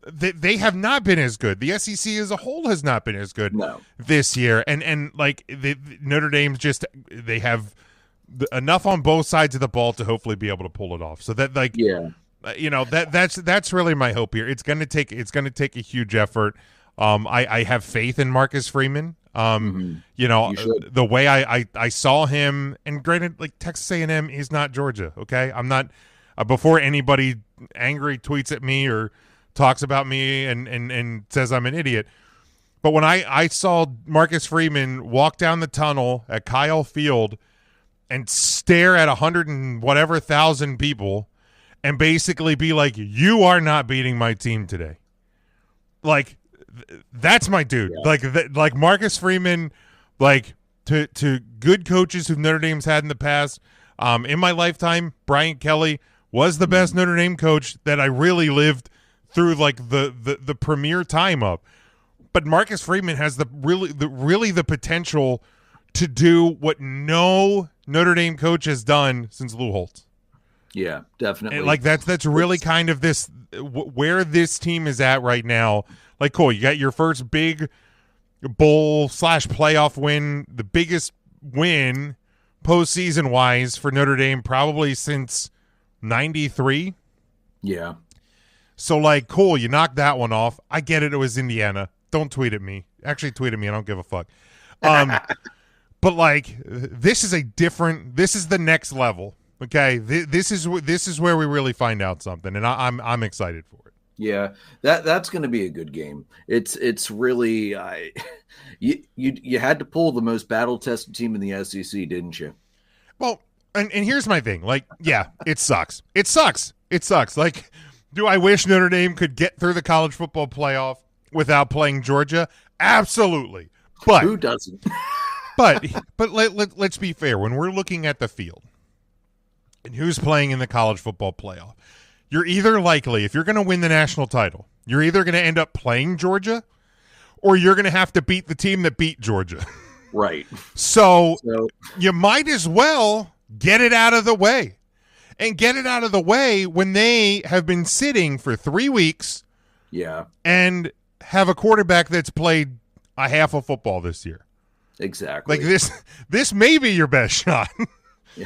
they have not been as good. The SEC as a whole has not been as good this year. And Notre Dame's just they have enough on both sides of the ball to hopefully be able to pull it off. So that that's really my hope here. It's going to take a huge effort. I have faith in Marcus Freeman. The way I saw him, and granted, Texas A&M is not Georgia. Okay, I'm not. Before anybody angry tweets at me or talks about me and says I'm an idiot, but when I saw Marcus Freeman walk down the tunnel at Kyle Field and stare at 100 and whatever thousand people and basically be like, "You are not beating my team today," that's my dude. Like Marcus Freeman, to good coaches who Notre Dame's had in the past. In my lifetime, Brian Kelly was the best Notre Dame coach that I really lived through the premier time of. But Marcus Freeman has the potential to do what no Notre Dame coach has done since Lou Holtz. Yeah, definitely. And that's really kind of this where this team is at right now. Cool, you got your first big bowl / playoff win, the biggest win postseason wise for Notre Dame probably since '93. Yeah. So cool, you knocked that one off. I get it. It was Indiana. Don't tweet at me. Actually, tweet at me. I don't give a fuck. But this is the next level. Okay, this is where we really find out something, and I'm excited for it. Yeah, that's going to be a good game. It's really you had to pull the most battle-tested team in the SEC, didn't you? Well, and here's my thing. It sucks. It sucks. Do I wish Notre Dame could get through the college football playoff without playing Georgia? Absolutely. But who doesn't? but let's be fair. When we're looking at the field and who's playing in the college football playoff, you're either likely, if you're going to win the national title, you're either going to end up playing Georgia or you're going to have to beat the team that beat Georgia. Right. So you might as well get it out of the way. And get it out of the way when they have been sitting for 3 weeks. Yeah. And have a quarterback that's played a half of football this year. Exactly. This may be your best shot. Yeah.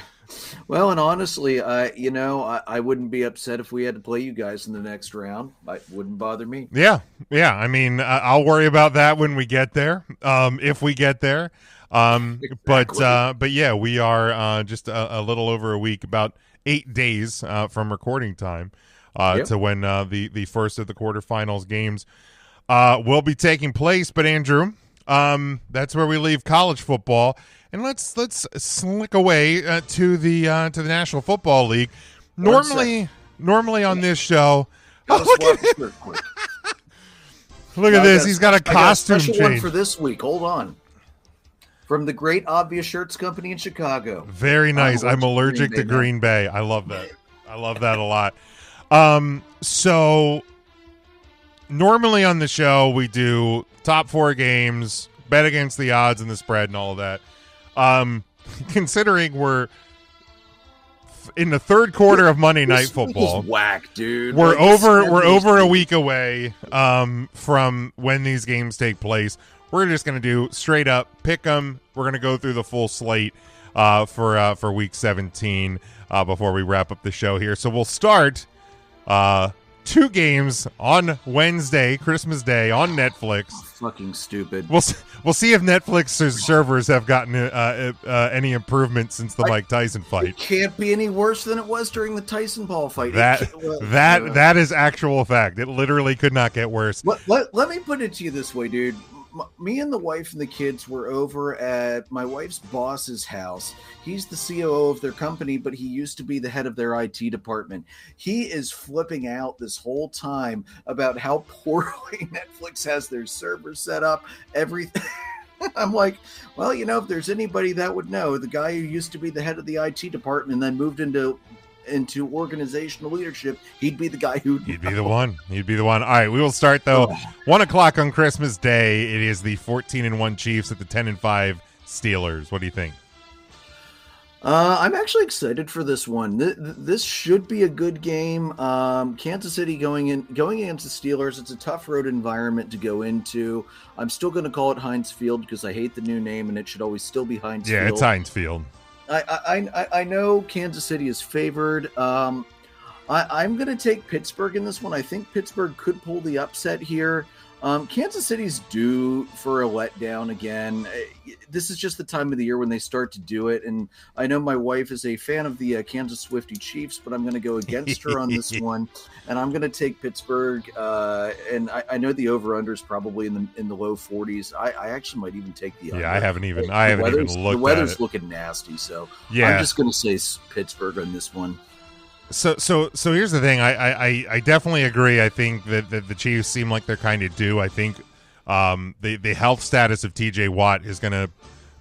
Well, and honestly, I wouldn't be upset if we had to play you guys in the next round. It wouldn't bother me. Yeah. I mean, I'll worry about that when we get there, if we get there. Exactly. But yeah, we are just a little over a week, about 8 days from recording time to when the first of the quarterfinals games will be taking place. But Andrew, That's where we leave college football, and let's slick away to the National Football League. Normally on this show, look at this. He's got a costume change one for this week. Hold on. From the Great Obvious Shirts Company in Chicago. Very nice. I'm allergic to Green Bay. I love that. I love that a lot. So normally on the show, we do top 4 games, bet against the odds and the spread and all of that. Considering we're in the third quarter of Monday Night Football, whack, dude. We're over a week away from when these games take place. We're just going to do straight up pick 'em. We're going to go through the full slate for week 17 before we wrap up the show here. So we'll start 2 games on Wednesday, Christmas Day, on Netflix. Fucking stupid. We'll see if Netflix's servers have gotten any improvement since the Mike Tyson fight. It can't be any worse than it was during the Tyson Paul fight. That is actual fact. It literally could not get worse. Let me put it to you this way, dude. Me and the wife and the kids were over at my wife's boss's house. He's the COO of their company, but he used to be the head of their IT department. He is flipping out this whole time about how poorly Netflix has their server set up, everything. I'm like, well, if there's anybody that would know, the guy who used to be the head of the IT department and then moved into organizational leadership, he'd be the guy he'd be the one. All right, we will start though. 1:00 on Christmas Day. It is the 14-1 Chiefs at the 10-5 Steelers. What do you think? I'm actually excited for this one. This should be a good game. Kansas City going against the Steelers. It's a tough road environment to go into. I'm still going to call it Heinz Field because I hate the new name, and it should always still be Heinz Field. Yeah, it's Heinz Field. I know Kansas City is favored. I'm going to take Pittsburgh in this one. I think Pittsburgh could pull the upset here. Kansas City's due for a letdown again. This is just the time of the year when they start to do it. And I know my wife is a fan of the Kansas Swiftie Chiefs, but I'm going to go against her on this one. And I'm going to take Pittsburgh. And I know the over-under is probably in the low 40s. I actually might even take the under. Yeah, I haven't even looked at it. The weather's looking nasty, so yeah. I'm just going to say Pittsburgh on this one. So here's the thing. I definitely agree. I think that the Chiefs seem like they're kind of due. I think the health status of TJ Watt is going to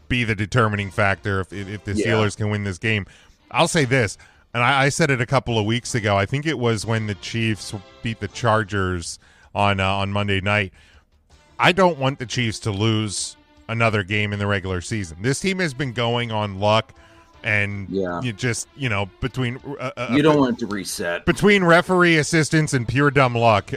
be the determining factor if the Steelers can win this game. I'll say this, and I said it a couple of weeks ago. I think it was when the Chiefs beat the Chargers on Monday night. I don't want the Chiefs to lose another game in the regular season. This team has been going on luck. And you just, between you don't want it to reset between referee assistance and pure dumb luck.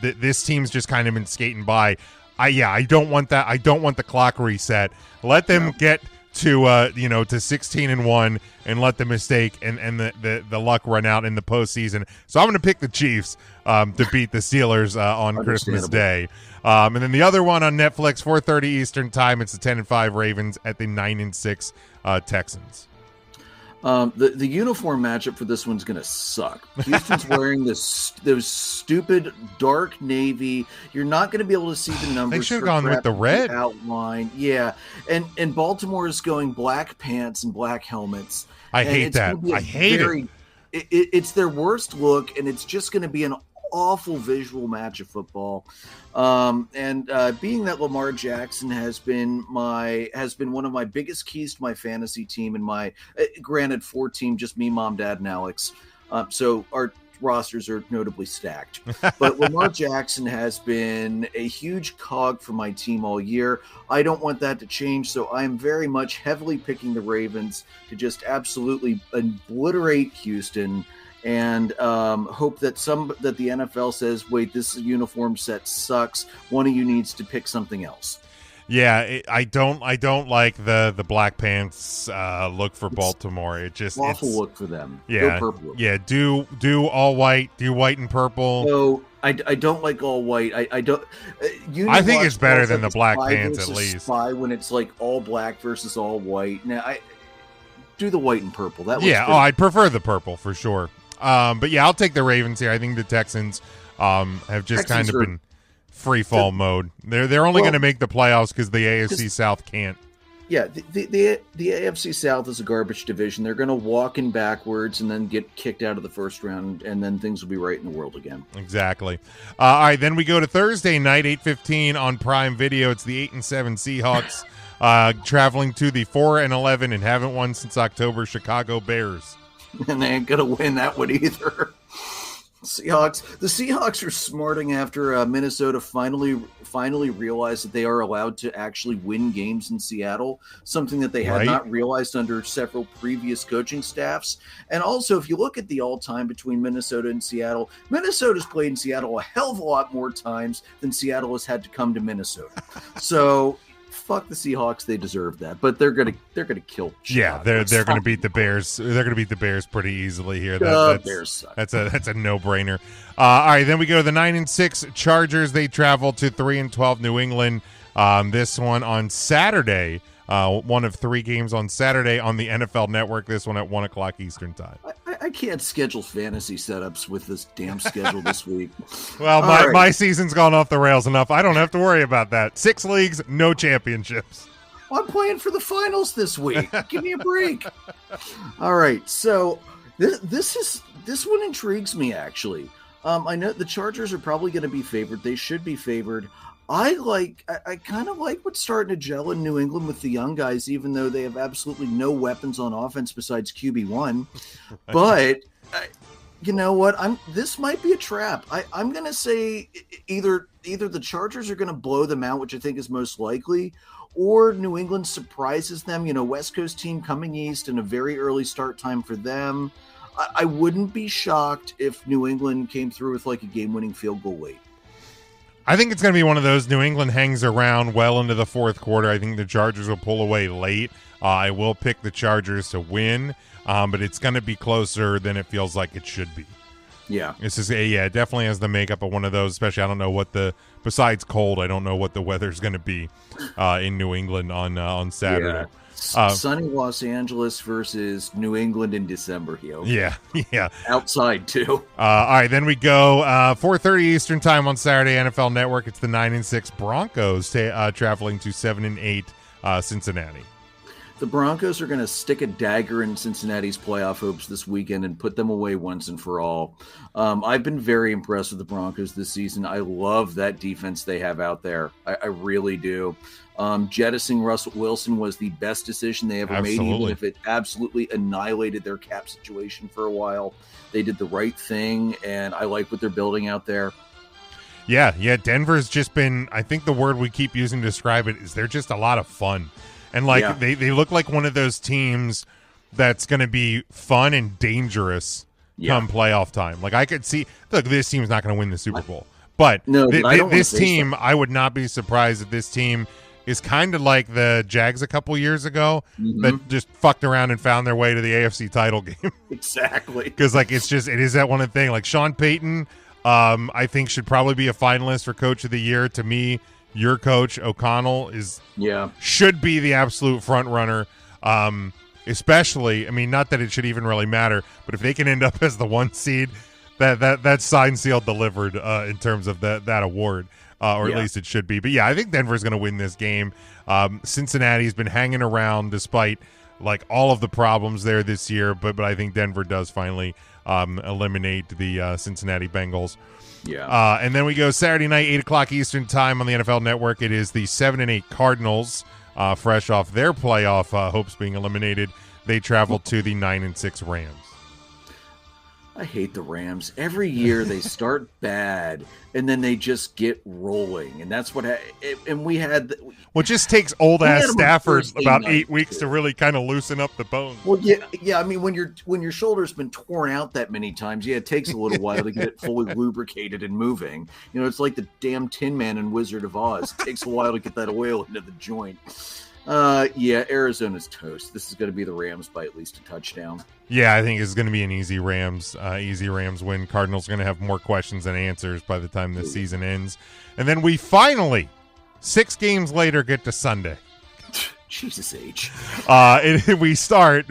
This team's just kind of been skating by. I don't want that. I don't want the clock reset. Let them get to 16-1 and let the mistake and the luck run out in the postseason. So I'm going to pick the Chiefs to beat the Steelers on Christmas Day. And then the other one on Netflix, 4:30 Eastern time. It's the 10-5 Ravens at the 9-6 Texans. The uniform matchup for this one's going to suck. Houston's wearing those stupid dark navy. You're not going to be able to see the numbers. They should have gone with the red outline. Yeah, and Baltimore is going black pants and black helmets. I hate that. I hate it. It's their worst look, and it's just going to be an awful visual match of football. Being that Lamar Jackson has been one of my biggest keys to my fantasy team and my granted 4-team, just me, mom, dad, and Alex. So our rosters are notably stacked. But Lamar Jackson has been a huge cog for my team all year. I don't want that to change, so I'm very much heavily picking the Ravens to just absolutely obliterate Houston. And hope that the NFL says, wait, this uniform set sucks. One of you needs to pick something else. Yeah, I don't like the black pants look for Baltimore. It's awful look for them. Yeah, go purple. Yeah, do all white, do white and purple. No, I don't like all white. I don't. I think it's better than the black pants at least. Spy when it's like all black versus all white. Now I do the white and purple. That I'd prefer the purple for sure. But yeah, I'll take the Ravens here. I think the Texans have just kind of been free fall mode. They're only going to make the playoffs because the AFC South can't. Yeah, the AFC South is a garbage division. They're going to walk in backwards and then get kicked out of the first round, and then things will be right in the world again. Exactly. All right, then we go to Thursday night, 8:15 on Prime Video. It's the 8-7 Seahawks traveling to the 4-11 and haven't won since October Chicago Bears. And they ain't going to win that one either. The Seahawks are smarting after Minnesota finally realized that they are allowed to actually win games in Seattle, something that they had not realized under several previous coaching staffs. And also, if you look at the all-time between Minnesota and Seattle, Minnesota's played in Seattle a hell of a lot more times than Seattle has had to come to Minnesota. So fuck the Seahawks, they deserve that, but they're gonna kill Chicago. Yeah, they're gonna beat the Bears. They're gonna beat the Bears pretty easily here. Bears suck. That's a no-brainer. All right, then we go to the 9-6 Chargers. They travel to 3-12 New England. This one on Saturday. One of 3 games on Saturday on the NFL Network. This one at 1:00 Eastern time. I can't schedule fantasy setups with this damn schedule this week. Well, my season's gone off the rails enough. I don't have to worry about that. 6 leagues, no championships. Well, I'm playing for the finals this week. Give me a break. All right, so this one intrigues me actually. I know the Chargers are probably going to be favored. They should be favored. I kind of like what's starting to gel in New England with the young guys, even though they have absolutely no weapons on offense besides QB1. But you know what? This might be a trap. I'm going to say either the Chargers are going to blow them out, which I think is most likely, or New England surprises them. You know, West Coast team coming east and a very early start time for them. I wouldn't be shocked if New England came through with like a game-winning field goal late. I think it's going to be one of those. New England hangs around well into the fourth quarter. I think the Chargers will pull away late. I will pick the Chargers to win, but it's going to be closer than it feels like it should be. Yeah. This is it definitely has the makeup of one of those, especially I don't know what besides cold, I don't know what the weather's going to be in New England on Saturday. Yeah. Sunny Los Angeles versus New England in December, Yeah. Outside, too. All right, then we go 4:30 Eastern time on Saturday, NFL Network. It's the 9-6 Broncos traveling to 7-8 Cincinnati. The Broncos are going to stick a dagger in Cincinnati's playoff hopes this weekend and put them away once and for all. I've been very impressed with the Broncos this season. I love that defense they have out there. I really do. Jettisoning Russell Wilson was the best decision they ever made, even if it absolutely annihilated their cap situation for a while. They did the right thing, and I like what they're building out there. Yeah, Denver's just been, I think the word we keep using to describe it is they're just a lot of fun. And they look like one of those teams that's going to be fun and dangerous come playoff time. Like I could see, look, this team's not going to win the Super Bowl. But this team, I would not be surprised if this team is kind of like the Jags a couple years ago that just fucked around and found their way to the AFC title game. Exactly. Because it is that one thing. Like Sean Payton, I think should probably be a finalist for Coach of the Year. To me, your coach O'Connell should be the absolute front runner. Especially, I mean, not that it should even really matter, but if they can end up as the 1 seed, that's signed, sealed, delivered in terms of that award. Or at least it should be. But yeah, I think Denver's going to win this game. Cincinnati's been hanging around despite like all of the problems there this year, but I think Denver does finally eliminate the Cincinnati Bengals. Yeah. And then we go Saturday night, 8:00 Eastern time on the NFL Network. It is the 7-8 Cardinals, fresh off their playoff hopes being eliminated. They travel to the 9-6 Rams. I hate the Rams. Every year they start bad and then they just get rolling, and that's what. And we had. Well, it just takes old ass Stafford about 8 weeks to really kind of loosen up the bones. Well, yeah. I mean, when your shoulder's been torn out that many times, it takes a little while to get it fully lubricated and moving. You know, it's like the damn Tin Man in Wizard of Oz. It takes a while to get that oil into the joint. Arizona's toast. This is going to be the Rams by at least a touchdown. Yeah, I think it's going to be an easy Rams win. Cardinals are going to have more questions than answers by the time this season ends. And then we finally, 6 games later, get to Sunday. Jesus H. We start,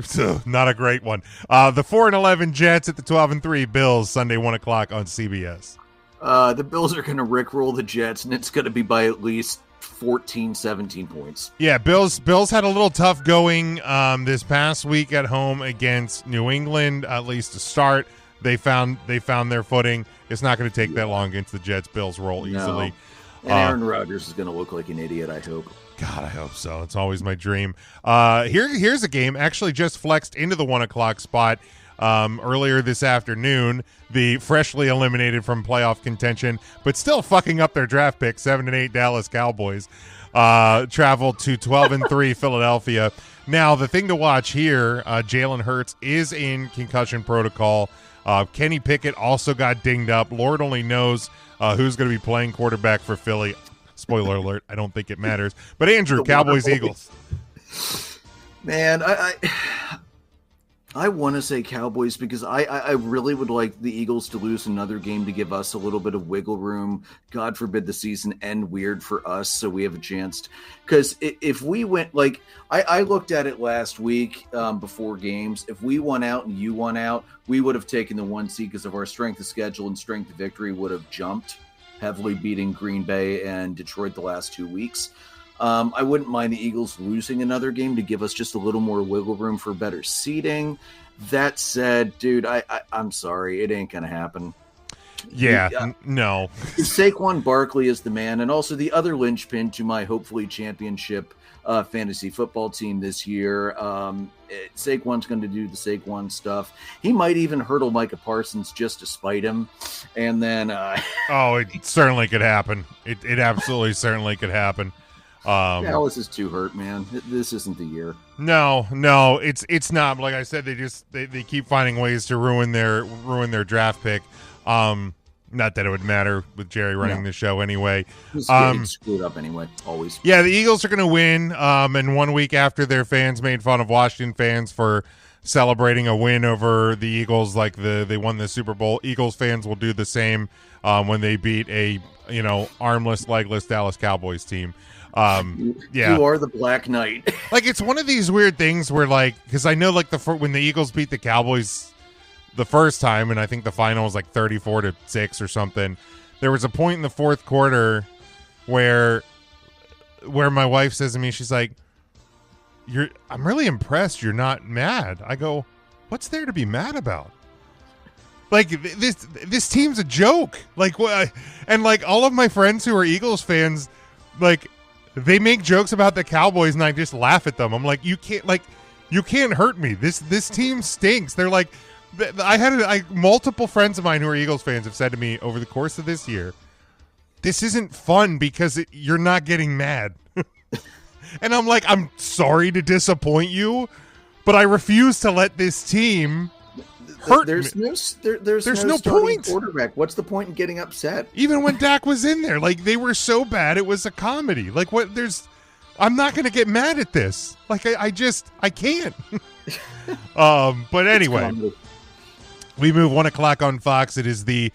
not a great one. The 4-11 Jets at the 12-3 Bills, Sunday, 1:00 on CBS. The Bills are going to rickroll the Jets, and it's going to be by at least 14, 17 points. Yeah, Bills had a little tough going this past week at home against New England, at least to start. They found their footing. It's not going to take that long against the Jets. Bills roll easily. No. And Aaron Rodgers is going to look like an idiot, I hope. God, I hope so. It's always my dream. Here's a game actually just flexed into the 1 o'clock spot earlier this afternoon. The freshly eliminated from playoff contention, but still fucking up their draft pick, 7-8 Dallas Cowboys travel to 12-3 Philadelphia. Now, the thing to watch here, Jalen Hurts is in concussion protocol. Kenny Pickett also got dinged up. Lord only knows who's going to be playing quarterback for Philly. Spoiler alert, I don't think it matters. But Andrew, Cowboys, Eagles. Man, I want to say Cowboys because I really would like the Eagles to lose another game to give us a little bit of wiggle room. God forbid the season end weird for us so we have a chance. Because if we went, like, I looked at it last week before games. If we won out and you won out, we would have taken the 1 seed because of our strength of schedule and strength of victory would have jumped, heavily beating Green Bay and Detroit the last 2 weeks. I wouldn't mind the Eagles losing another game to give us just a little more wiggle room for better seeding. That said, dude, I'm sorry. It ain't going to happen. Yeah, no. Saquon Barkley is the man, and also the other linchpin to my hopefully championship fantasy football team this year. Saquon's going to do the Saquon stuff. He might even hurdle Micah Parsons just to spite him. And then... it certainly could happen. It absolutely certainly could happen. Dallas is too hurt, man. This isn't the year. No, it's not. Like I said, they keep finding ways to ruin their draft pick. Not that it would matter with Jerry running the show anyway. He's getting screwed up anyway, always. Yeah, the Eagles are going to win. And 1 week after their fans made fun of Washington fans for celebrating a win over the Eagles, like they won the Super Bowl, Eagles fans will do the same when they beat a armless, legless Dallas Cowboys team. You are the Black Knight. Like, it's one of these weird things where, like, because I know, like, when the Eagles beat the Cowboys the first time, and I think the final was like 34-6 or something, there was a point in the fourth quarter where my wife says to me, she's like, I'm really impressed you're not mad. I go, what's there to be mad about? Like, this team's a joke. Like, and like all of my friends who are Eagles fans, like, they make jokes about the Cowboys and I just laugh at them. I'm like, you can't hurt me. This team stinks. They're like, I had multiple friends of mine who are Eagles fans have said to me over the course of this year, this isn't fun because you're not getting mad. And I'm like, I'm sorry to disappoint you, but I refuse to let this team hurt there's me. There's no point. Quarterback. What's the point in getting upset? Even when Dak was in there, like, they were so bad, it was a comedy. Like, I'm not going to get mad at this. Like, I can't. But anyway, we move 1 o'clock on Fox. It is the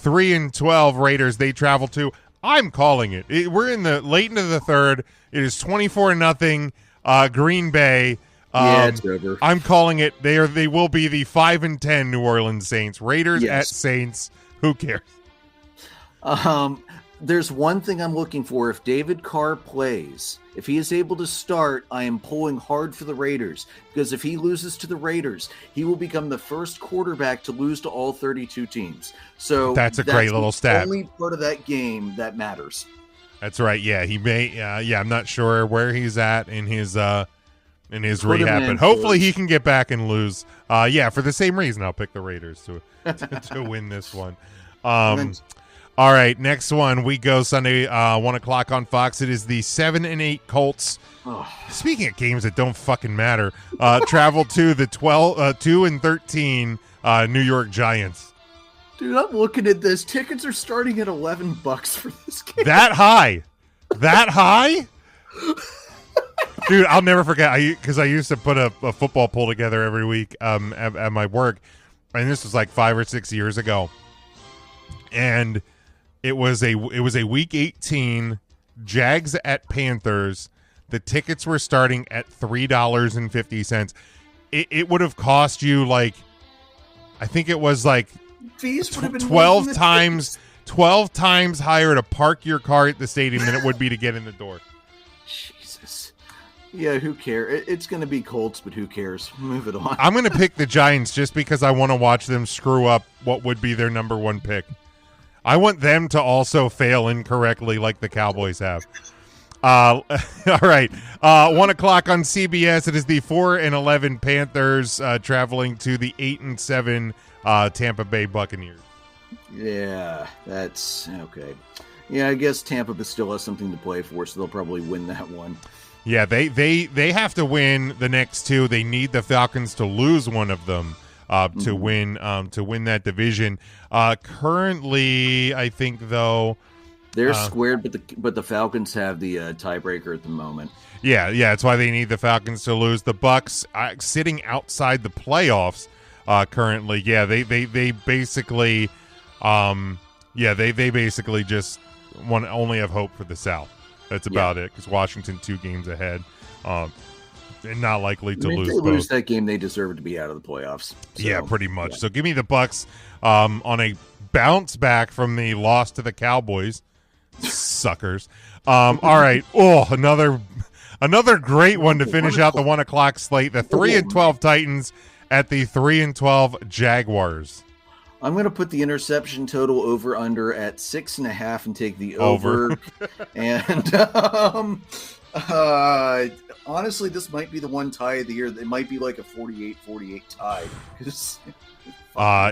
3-12 Raiders. They travel to, I'm calling it. We're in the late into the third. It is 24-0 Green Bay. It's over. I'm calling it. They will be the 5-10 New Orleans Saints. Raiders at Saints. Who cares? There's one thing I'm looking for. If David Carr plays, if he is able to start, I am pulling hard for the Raiders, because if he loses to the Raiders, he will become the first quarterback to lose to all 32 teams. So that's a great little stat. Only part of that game that matters. That's right. Yeah, he may. I'm not sure where he's at in his rehab, but hopefully he can get back and lose. For the same reason, I'll pick the Raiders to win this one. All right, next one. We go Sunday, 1 o'clock on Fox. It is the 7-8 Colts. Speaking of games that don't fucking matter, travel to the 2-13 New York Giants. Dude, I'm looking at this. Tickets are starting at $11 for this game. That high? Dude, I'll never forget, because I used to put a football poll together every week at my work, and this was like 5 or 6 years ago. And it was a week 18 Jags at Panthers. The tickets were starting at $3.50. It would have cost you, like, I think it was like fees would have been 12 times 12 times higher to park your car at the stadium than it would be to get in the door. Jesus. Yeah, who cares? It's going to be Colts, but who cares? Move it on. I'm going to pick the Giants just because I want to watch them screw up what would be their number one pick. I want them to also fail incorrectly like the Cowboys have. All right. 1 o'clock on CBS. It is the 4-11 Panthers traveling to the 8-7 Tampa Bay Buccaneers. Yeah, that's okay. Yeah, I guess Tampa still has something to play for, so they'll probably win that one. Yeah, they have to win the next two. They need the Falcons to lose one of them to win that division. Currently, I think though they're squared, but the Falcons have the tiebreaker at the moment. Yeah, that's why they need the Falcons to lose. The Bucs sitting outside the playoffs currently. Yeah, they basically, they basically just only have hope for the South. That's about it, because Washington 2 games ahead, and not likely to lose. If they lose that game, they deserve to be out of the playoffs. So, yeah, pretty much. Yeah. So give me the Bucs on a bounce back from the loss to the Cowboys. Suckers. All right. Oh, another great one to finish out the 1 o'clock slate. The 3-12 Titans at the 3-12 Jaguars. I'm going to put the interception total over under at 6.5 and take the over. And honestly, this might be the one tie of the year. It might be like a 48-48 tie.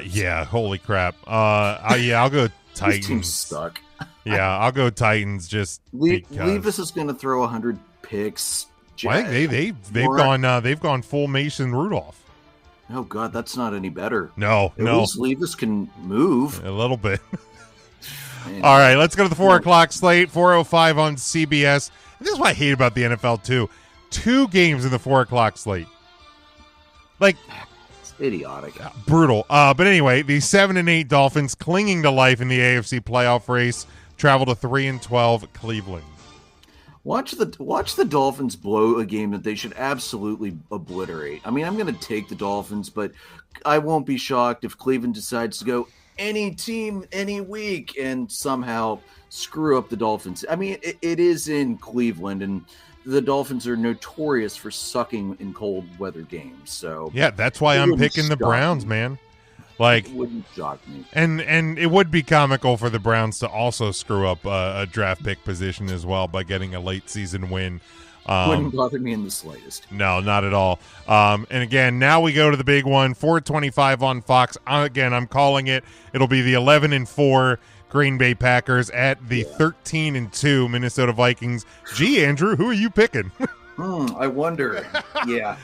Yeah, holy crap. I'll go Titans. This team's stuck. Yeah, I'll go Titans just because. Levis is going to throw 100 picks. I think they've gone full Mason Rudolph. Oh God, that's not any better. No. At least Levis can move a little bit. All right, let's go to the 4 o'clock slate. 4:05 on CBS. And this is what I hate about the NFL too. 2 games in the 4 o'clock slate. Like, it's idiotic, brutal. But anyway, the 7-8 Dolphins, clinging to life in the AFC playoff race, travel to 3-12 Cleveland. Watch the Dolphins blow a game that they should absolutely obliterate. I mean, I'm going to take the Dolphins, but I won't be shocked if Cleveland decides to go any team, any week, and somehow screw up the Dolphins. I mean, it is in Cleveland, and the Dolphins are notorious for sucking in cold weather games. So yeah, that's why I'm picking the Browns, man. Like, it wouldn't shock me. And it would be comical for the Browns to also screw up a draft pick position as well by getting a late season win. Wouldn't bother me in the slightest. No, not at all. And again, now we go to the big one, 4:25 on Fox. Again, I'm calling it. It'll be the 11-4 Green Bay Packers at the 13-2 Minnesota Vikings. Gee, Andrew, who are you picking? I wonder. Yeah,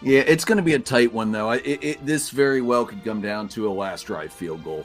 it's going to be a tight one, though. This very well could come down to a last drive field goal.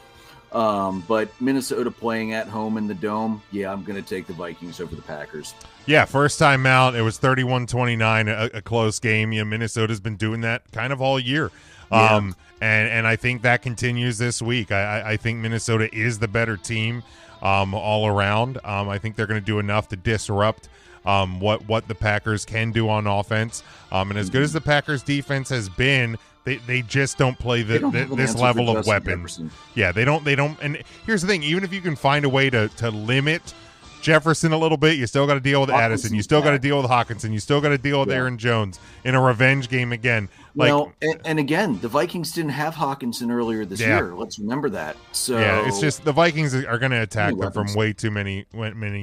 But Minnesota playing at home in the Dome, I'm going to take the Vikings over the Packers. Yeah, first time out, it was 31-29, a close game. Minnesota's been doing that kind of all year. And I think that continues this week. I think Minnesota is the better team all around. I think they're going to do enough to disrupt what the Packers can do on offense. And as good as the Packers defense has been, they just don't play this level of weapons. Jefferson. Yeah, they don't. And here's the thing: even if you can find a way to limit Jefferson a little bit, you still got to deal with Addison. You still got to deal with Hawkinson. You still got to deal with Aaron Jones in a revenge game again. And again, the Vikings didn't have Hawkinson earlier this year. Let's remember that. So it's just the Vikings are going to attack them from way too many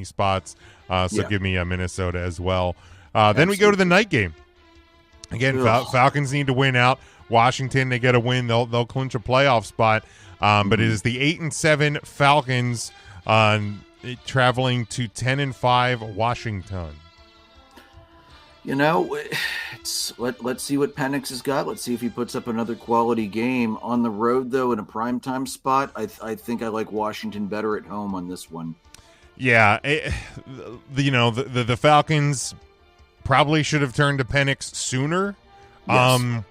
spots. Give me Minnesota as well. Then we go to the night game. Again, Falcons need to win out. Washington, they get a win, they'll clinch a playoff spot. But it is the 8-7 Falcons traveling to 10-5 Washington. Let's see what Penix has got. Let's see if he puts up another quality game on the road, though, in a primetime spot. I think I like Washington better at home on this one. Yeah, the Falcons probably should have turned to Penix sooner. Yes.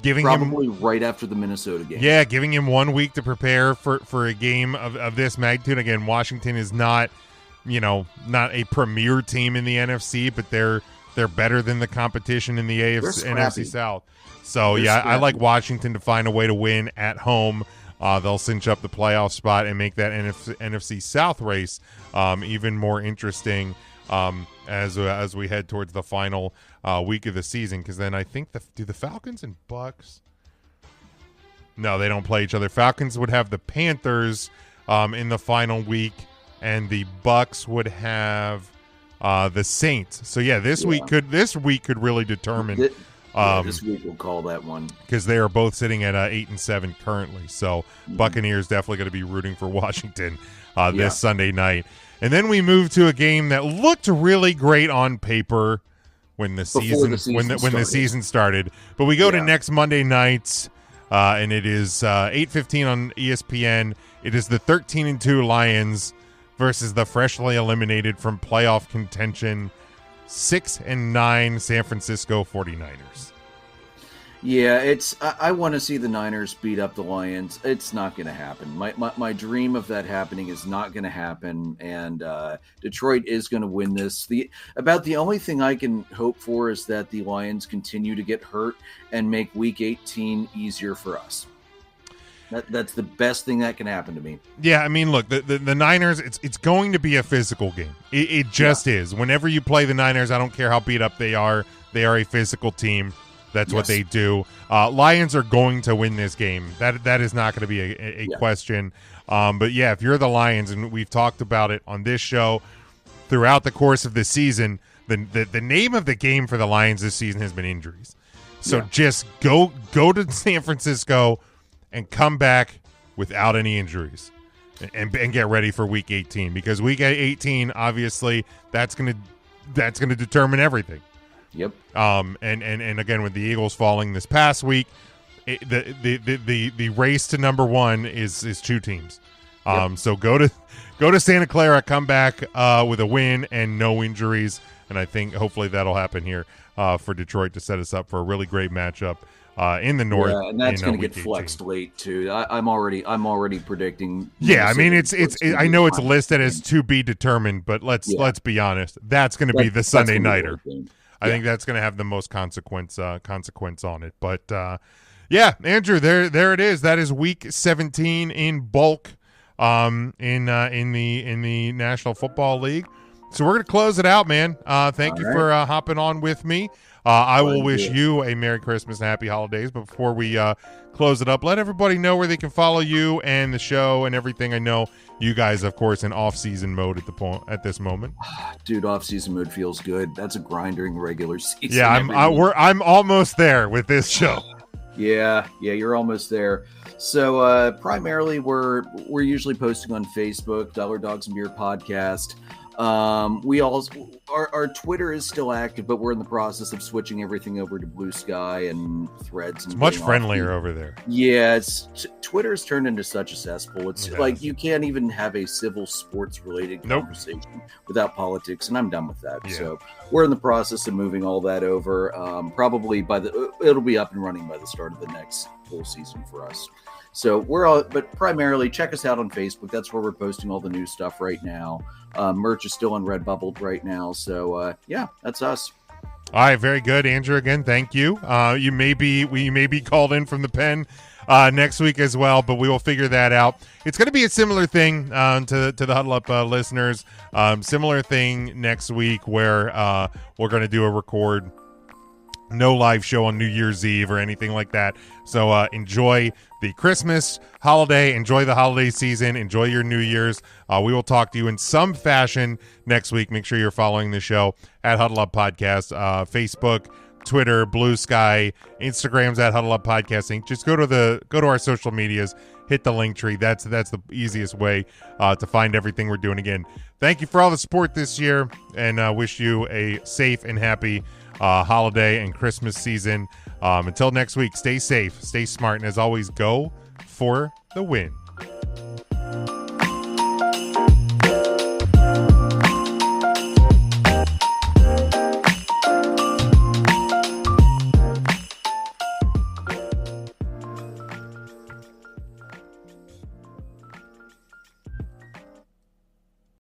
Giving probably him right after the Minnesota game. Yeah, giving him 1 week to prepare for a game of this magnitude. Again, Washington is not a premier team in the NFC, but they're better than the competition in the NFC South. So I like Washington to find a way to win at home. they'll cinch up the playoff spot and make that NFC South race even more interesting as we head towards the final week of the season. Because then I think do the Falcons and Bucks? No, they don't play each other. Falcons would have the Panthers in the final week, and the Bucks would have the Saints. So this week could really determine. This week we'll call that one, because they are both sitting at 8-7 currently. So Buccaneers definitely going to be rooting for Washington this Sunday night. And then we move to a game that looked really great on paper when the season started. But we go to next Monday night, and it is 8:15 on ESPN. It is the 13-2 Lions versus the freshly eliminated from playoff contention 6-9 San Francisco 49ers. Yeah, I want to see the Niners beat up the Lions. It's not going to happen. My dream of that happening is not going to happen, and Detroit is going to win this. About the only thing I can hope for is that the Lions continue to get hurt and make Week 18 easier for us. That's the best thing that can happen to me. Yeah, I mean, look, the Niners, it's going to be a physical game. It just is. Whenever you play the Niners, I don't care how beat up they are a physical team. That's what they do. Lions are going to win this game. That is not going to be a question. But yeah, if you're the Lions, and we've talked about it on this show throughout the course of the season, the name of the game for the Lions this season has been injuries. So just go to San Francisco and come back without any injuries, and get ready for Week 18, because Week 18, obviously, that's gonna determine everything. Yep. And again, with the Eagles falling this past week, the race to number one is two teams. So go to Santa Clara, come back with a win and no injuries, and I think hopefully that'll happen here for Detroit to set us up for a really great matchup in the North. Yeah, and that's going to get flexed late too. I'm already predicting. Yeah, I mean it's I know it's listed as to be determined, but let's be honest. That's going to be the Sunday nighter. I think that's going to have the most consequence on it. But Andrew, there it is. That is Week 17 in bulk in the National Football League. So we're going to close it out, man. Thank you for hopping on with me. I will wish you a Merry Christmas and Happy Holidays. But before we close it up, let everybody know where they can follow you and the show and everything. I know you guys, of course, in off-season mode at this moment. Dude, off-season mode feels good. That's a grind during regular season. Yeah, I'm almost there with this show. Yeah, you're almost there. So primarily, we're usually posting on Facebook, Dollar Dogs and Beer Podcast. We also our Twitter is still active, but we're in the process of switching everything over to Blue Sky and Threads. And it's much friendlier over there. Yeah, Twitter's turned into such a cesspool. It's like you can't even have a civil sports related conversation without politics, and I'm done with that. Yeah. So we're in the process of moving all that over. Probably it'll be up and running by the start of the next full season for us. So but primarily check us out on Facebook. That's where we're posting all the new stuff right now. Merch is still on Redbubble right now. So that's us. All right, very good, Andrew. Again, thank you. We may be called in from the pen next week as well, but we will figure that out. It's going to be a similar thing to the Huddle Up listeners. Similar thing next week where we're going to do a record. No live show on New Year's Eve or anything like that. So enjoy the Christmas holiday. Enjoy the holiday season. Enjoy your New Year's. We will talk to you in some fashion next week. Make sure you're following the show at Huddle Up Podcast, Facebook, Twitter, Blue Sky, Instagram's at Huddle Up Podcast Inc. Just go to our social medias. Hit the link tree. That's the easiest way to find everything we're doing. Again, thank you for all the support this year, and wish you a safe and happy holiday and Christmas season. Until next week, stay safe, stay smart, and as always, go for the win.